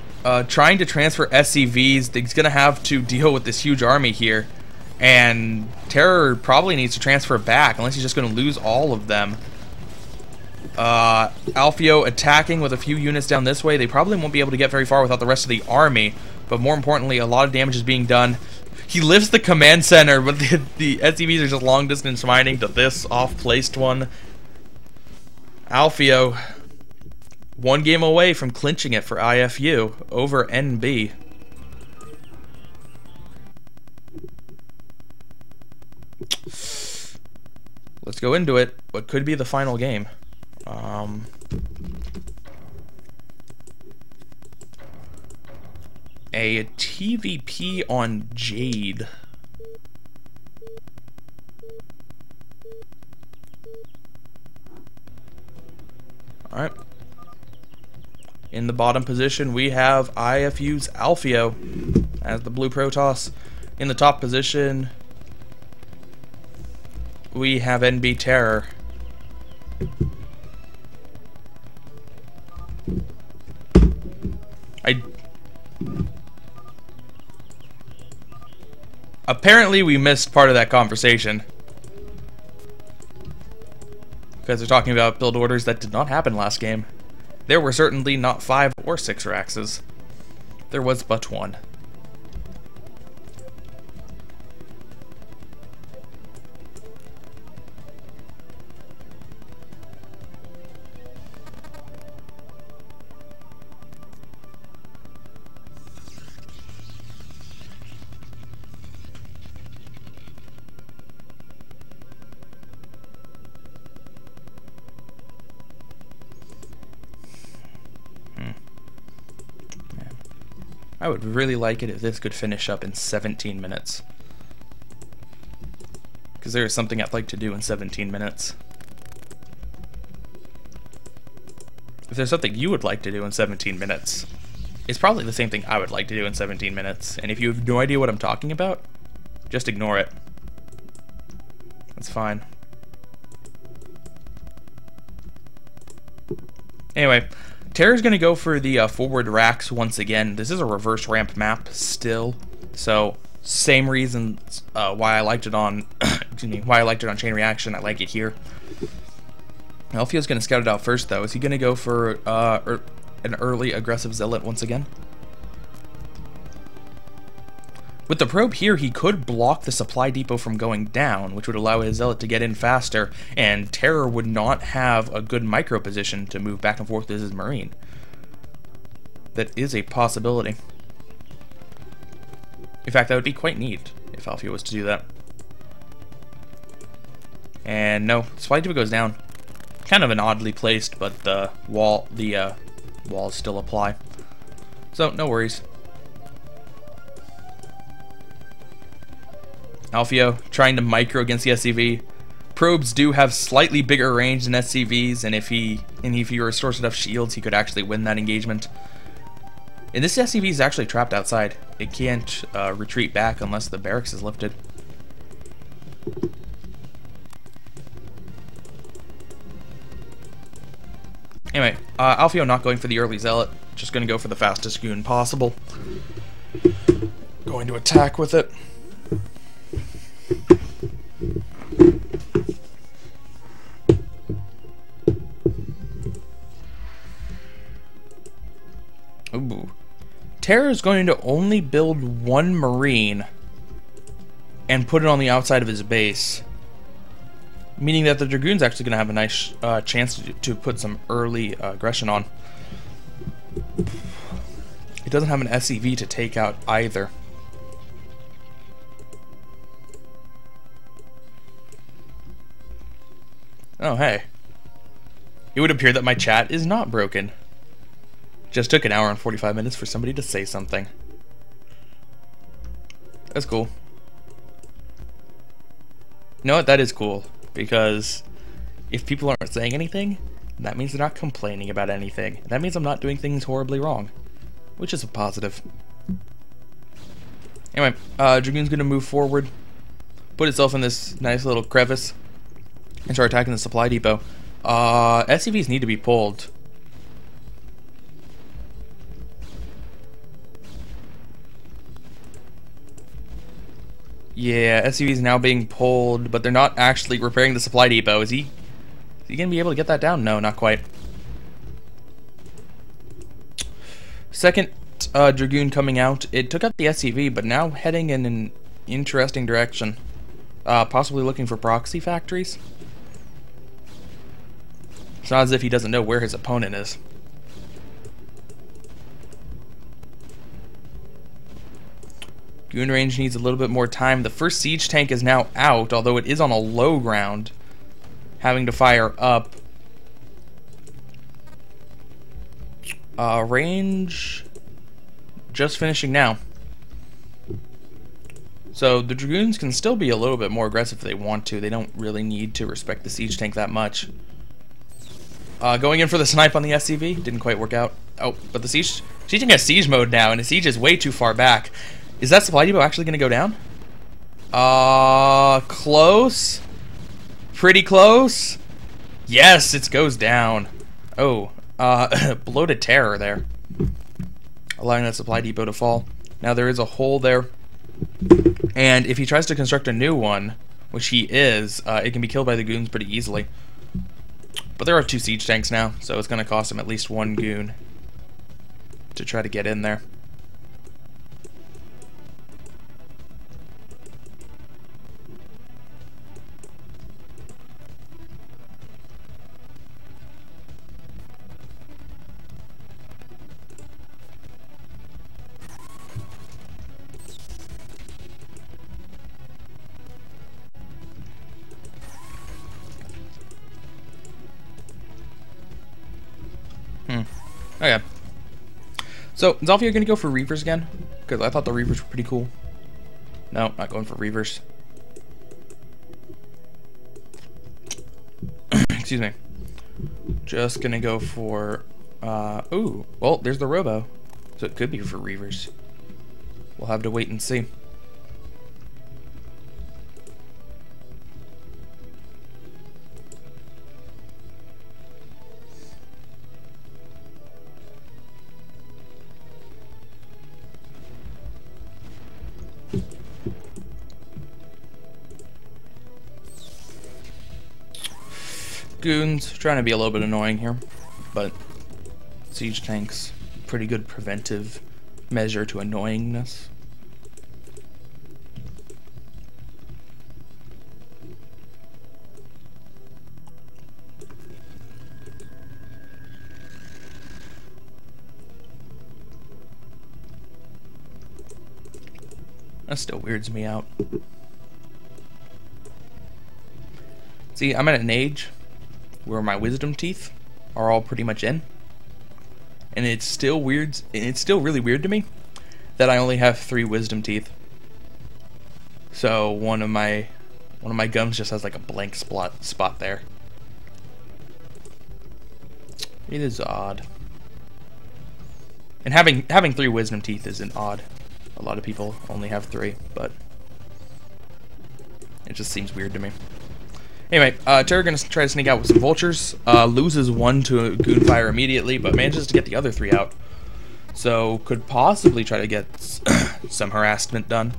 trying to transfer SCVs, he's going to have to deal with this huge army here. And Terror probably needs to transfer back, unless he's just going to lose all of them. Alfio attacking with a few units down this way. They probably won't be able to get very far without the rest of the army, but more importantly, a lot of damage is being done. He lifts the command center, but the SCVs are just long distance mining to this off-placed one. Alfio, one game away from clinching it for IFU over NB. Let's go into it. What could be the final game? A TVP on Jade. Alright. In the bottom position, we have IFU's Alfio as the blue Protoss. In the top position, we have NB Terror. Apparently we missed part of that conversation, because they're talking about build orders that did not happen last game. There were certainly not 5 or 6 Raxes. There was but 1. I would really like it if this could finish up in 17 minutes. Because there is something I'd like to do in 17 minutes. If there's something you would like to do in 17 minutes, it's probably the same thing I would like to do in 17 minutes. And if you have no idea what I'm talking about, just ignore it. That's fine. Anyway, Terror's going to go for the forward racks once again. This is a reverse ramp map still, so same reasons why I liked it on excuse me, why I liked it on Chain Reaction. I like it here. Alfio's going to scout it out first, though. Is he going to go for an early aggressive zealot once again? With the probe here, he could block the supply depot from going down, which would allow his zealot to get in faster, and Terror would not have a good micro position to move back and forth as his marine. That is a possibility. In fact, that would be quite neat if Alfio was to do that. And no, supply depot goes down. Kind of an oddly placed, but the walls still apply. So no worries. Alfio trying to micro against the SCV. Probes do have slightly bigger range than SCVs, and if he restores enough shields, he could actually win that engagement. And this SCV is actually trapped outside. It can't retreat back unless the barracks is lifted. Anyway, Alfio not going for the early zealot, just going to go for the fastest goon possible. Going to attack with it. Ooh. Terror is going to only build 1 Marine and put it on the outside of his base, meaning that the Dragoon's actually going to have a nice chance to put some early aggression on. It doesn't have an SCV to take out either. Oh, hey. It would appear that my chat is not broken. Just took an hour and 45 minutes for somebody to say something. That's cool. You know what? That is cool. Because if people aren't saying anything, that means they're not complaining about anything. That means I'm not doing things horribly wrong. Which is a positive. Anyway, Dragoon's going to move forward. Put itself in this nice little crevice. And start attacking the supply depot. SCVs need to be pulled. Yeah, SCV is now being pulled, but they're not actually repairing the supply depot. Is he Is he gonna be able to get that down? No, not quite. Second Dragoon coming out. It took out the SCV, but now heading in an interesting direction. Possibly looking for proxy factories. It's not as if he doesn't know where his opponent is. Goon range needs a little bit more time. The first siege tank is now out, although it is on a low ground, having to fire up. Range just finishing now. So the Dragoons can still be a little bit more aggressive if they want to. They don't really need to respect the siege tank that much. Going in for the snipe on the SCV didn't quite work out. Oh, but the siege tank has siege mode now, and the siege is way too far back. Is that supply depot actually going to go down? Close. Pretty close. Yes, it goes down. Oh, bloated terror there, allowing that supply depot to fall. Now there is a hole there, and if he tries to construct a new one, which he is, it can be killed by the goons pretty easily. But there are 2 siege tanks now, so it's going to cost him at least 1 goon to try to get in there. Okay. So, Zalfia gonna go for Reavers again? Because I thought the Reavers were pretty cool. No, not going for Reavers. Excuse me. Just gonna go for... ooh, well, there's the Robo. So it could be for Reavers. We'll have to wait and see. Goons, trying to be a little bit annoying here, but siege tanks, pretty good preventive measure to annoyingness. That still weirds me out. See, I'm at an age where my wisdom teeth are all pretty much in, and it's still weird. It's still really weird to me that I only have 3 wisdom teeth. So one of my gums just has like a blank spot there. It is odd. And having 3 wisdom teeth isn't odd. A lot of people only have 3, but it just seems weird to me. Anyway, Terror gonna try to sneak out with some vultures. Loses 1 to a goon fire immediately, but manages to get the other 3 out. So could possibly try to get some harassment done.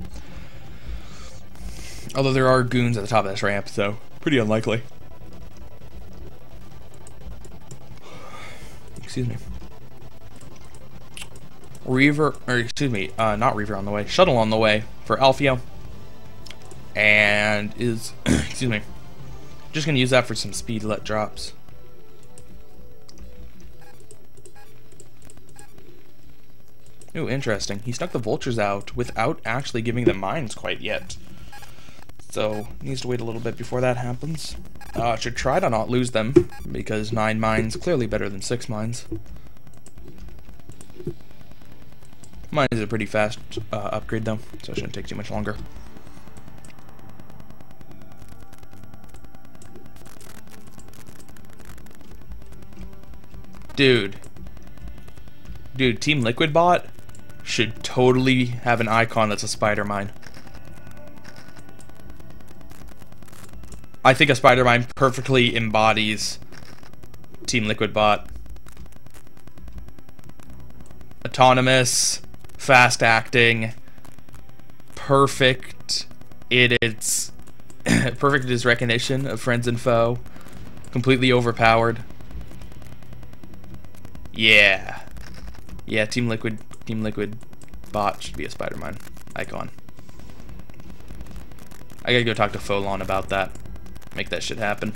Although there are goons at the top of this ramp, so pretty unlikely. Excuse me. Reaver, or excuse me, not Reaver on the way. Shuttle on the way for Alfio. And is, excuse me. Just gonna use that for some speed let drops. Ooh, interesting. He stuck the vultures out without actually giving them mines quite yet. So, needs to wait a little bit before that happens. Should try to not lose them, because 9 mines, clearly better than 6 mines. Mine is a pretty fast upgrade though, so it shouldn't take too much longer. Dude, Team Liquid Bot should totally have an icon that's a spider mine. I think a spider mine perfectly embodies Team Liquid Bot. Autonomous, fast acting, perfect. It's perfect at his recognition of friends and foe. Completely overpowered. Yeah. Yeah, Team Liquid bot should be a spider mine icon. I gotta go talk to Folon about that. Make that shit happen.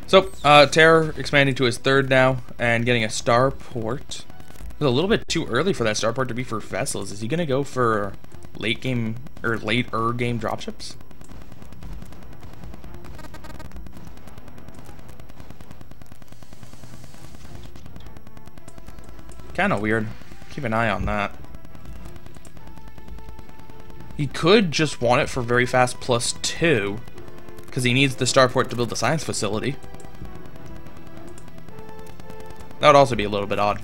So, Terror expanding to his third now, and getting a starport. It's a little bit too early for that starport to be for vessels. Is he gonna go for late game, or later game dropships? Kinda weird. Keep an eye on that. He could just want it for very fast +2, because he needs the starport to build the science facility. That would also be a little bit odd.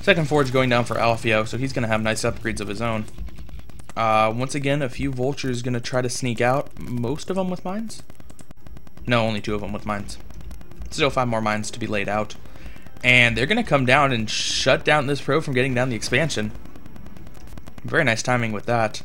Second forge going down for Alfio, so he's going to have nice upgrades of his own. Once again, a few vultures going to try to sneak out. Most of them with mines? No, only 2 of them with mines. Still 5 more mines to be laid out. And they're going to come down and shut down this pro from getting down the expansion. Very nice timing with that.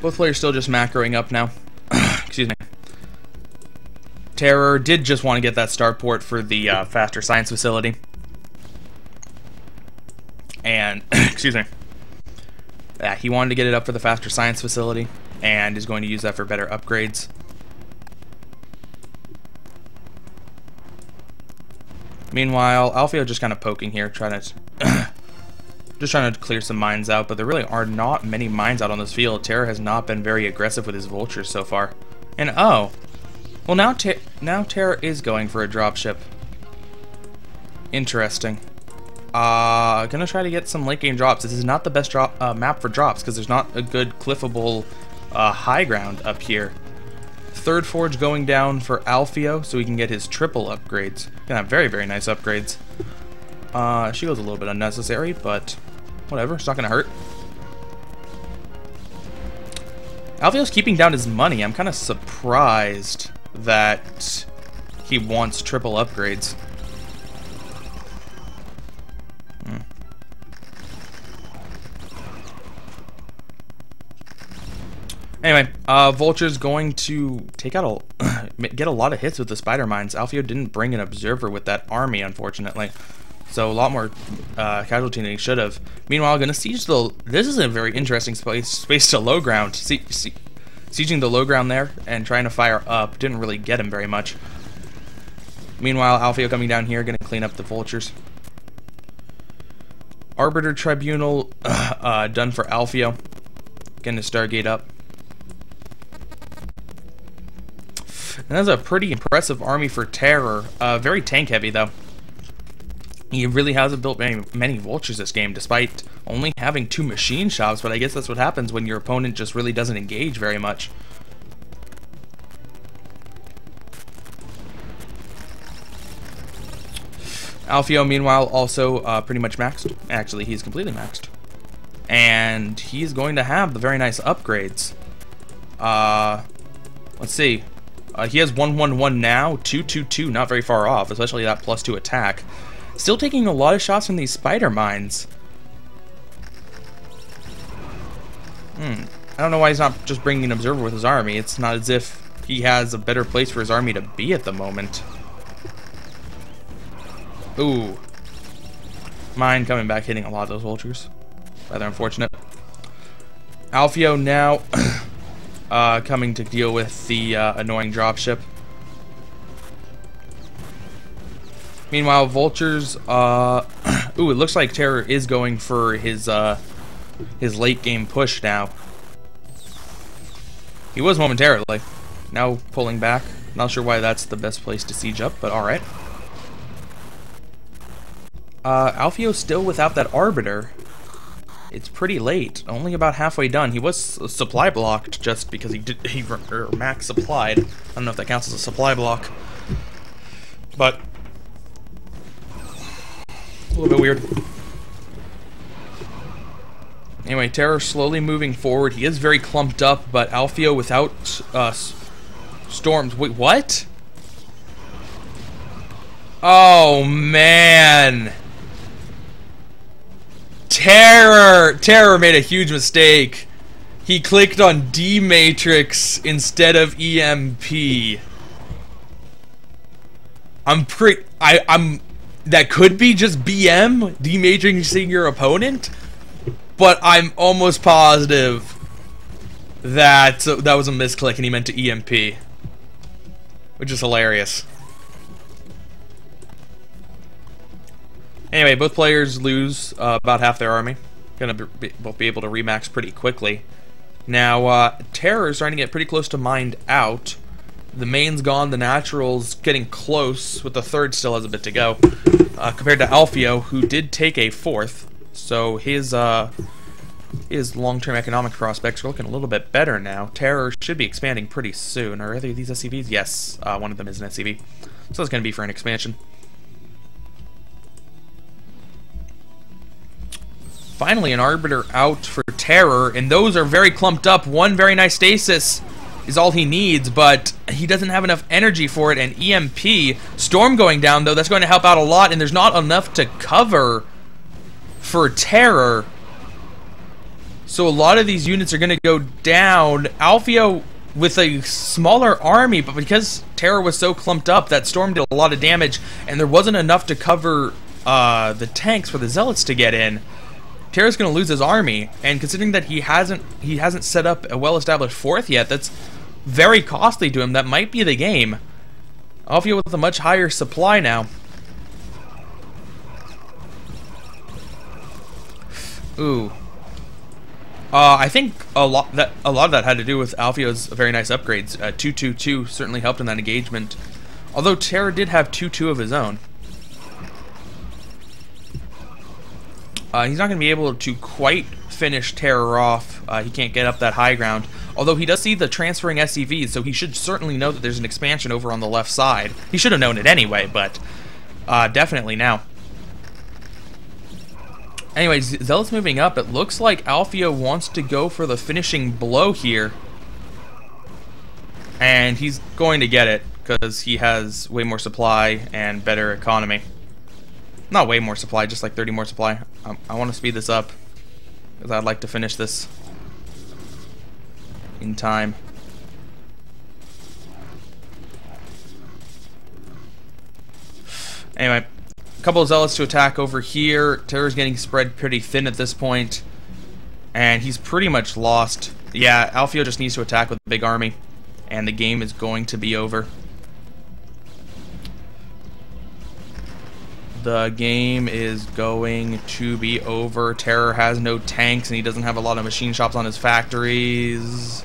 Both players still just macroing up now. Excuse me. Terror did just want to get that starport for the faster science facility. And, excuse me. Yeah, he wanted to get it up for the faster science facility, and is going to use that for better upgrades. Meanwhile, Alfio just kind of poking here, trying to... just trying to clear some mines out, but there really are not many mines out on this field. Terror has not been very aggressive with his vultures so far. And oh, well now Terror is going for a dropship. Interesting. Gonna try to get some late game drops. This is not the best map for drops because there's not a good cliffable high ground up here. Third forge going down for Alfio so he can get his triple upgrades. Gonna have very, very nice upgrades. Shield's a little bit unnecessary, but whatever, it's not gonna hurt. Alfio's keeping down his money. I'm kind of surprised that he wants triple upgrades. Anyway, Vulture's going to take out get a lot of hits with the spider mines. Alfio didn't bring an observer with that army, unfortunately. So a lot more casualty than he should have. Meanwhile, gonna siege the... This is a very interesting space to low ground. Sieging the low ground there and trying to fire up. Didn't really get him very much. Meanwhile, Alfio coming down here, gonna clean up the vultures. Arbiter Tribunal done for Alfio. Getting the Stargate up. And that's a pretty impressive army for Terror. Very tank heavy though. He really hasn't built many vultures this game, despite only having 2 machine shops, but I guess that's what happens when your opponent just really doesn't engage very much. Alfio, meanwhile, also pretty much maxed. Actually, he's completely maxed. And he's going to have the very nice upgrades. Let's see. He has 111 now, 222, not very far off, especially that +2 attack. Still taking a lot of shots from these spider mines. I don't know why he's not just bringing an observer with his army. It's not as if he has a better place for his army to be at the moment. Ooh. Mine coming back, hitting a lot of those vultures. Rather unfortunate. Alfio now coming to deal with the annoying dropship. Meanwhile, vultures. Ooh, it looks like Terror is going for his late game push now. He was momentarily. Now pulling back. Not sure why that's the best place to siege up, but alright. Alfio still without that Arbiter. It's pretty late. Only about halfway done. He was supply blocked just because he max supplied. I don't know if that counts as a supply block. But a little bit weird. Anyway, Terror slowly moving forward. He is very clumped up, but Alfio without storms. Wait, what? Oh, man. Terror made a huge mistake. He clicked on D matrix instead of EMP. I'm that could be just BM dematrixing your opponent, but I'm almost positive that that was a misclick and he meant to EMP, which is hilarious. Anyway, both players lose about half their army. Gonna both be able to remax pretty quickly. Now, Terror is starting to get pretty close to mined out. The main's gone, the natural's getting close, with the third still has a bit to go. Compared to Alfio, who did take a fourth, so his long-term economic prospects are looking a little bit better now. Terror should be expanding pretty soon. Are either of these SCVs? Yes, one of them is an SCV. So it's going to be for an expansion. Finally, an Arbiter out for Terror, and those are very clumped up. One very nice stasis is all he needs, but he doesn't have enough energy for it, and EMP. Storm going down, though, that's going to help out a lot, and there's not enough to cover for Terror. So a lot of these units are going to go down. Alfio with a smaller army, but because Terror was so clumped up, that Storm did a lot of damage, and there wasn't enough to cover the tanks for the Zealots to get in. Terror's going to lose his army, and considering that he hasn't set up a well-established fourth yet, that's very costly to him. That might be the game. Alfio with a much higher supply now. Ooh. I think a lot of that had to do with Alfio's very nice upgrades. 222 certainly helped in that engagement. Although Terror did have 2-2 of his own. He's not going to be able to quite finish Terror off. He can't get up that high ground. Although he does see the transferring SCVs, so he should certainly know that there's an expansion over on the left side. He should have known it anyway, but definitely now. Anyways, Zealot's moving up. It looks like Alfio wants to go for the finishing blow here. And he's going to get it, because he has way more supply and better economy. Not way more supply, just like 30 more supply. I want to speed this up, because I'd like to finish this in time. Anyway, a couple of Zealots to attack over here. Terror's getting spread pretty thin at this point, and he's pretty much lost. Yeah, Alfio just needs to attack with a big army, and the game is going to be over. The game is going to be over. Terror has no tanks, and he doesn't have a lot of machine shops on his factories.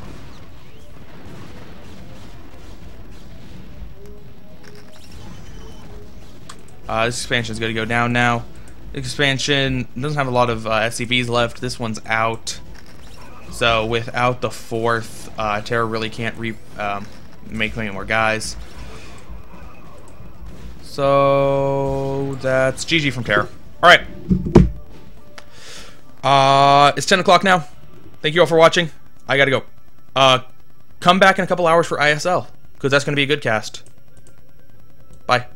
This expansion is going to go down now. Expansion doesn't have a lot of SCVs left. This one's out. So without the fourth, Terror really can't make many more guys. So that's GG from Terror. Alright. It's 10 o'clock now. Thank you all for watching. I gotta go. Come back in a couple hours for ISL, because that's going to be a good cast. Bye.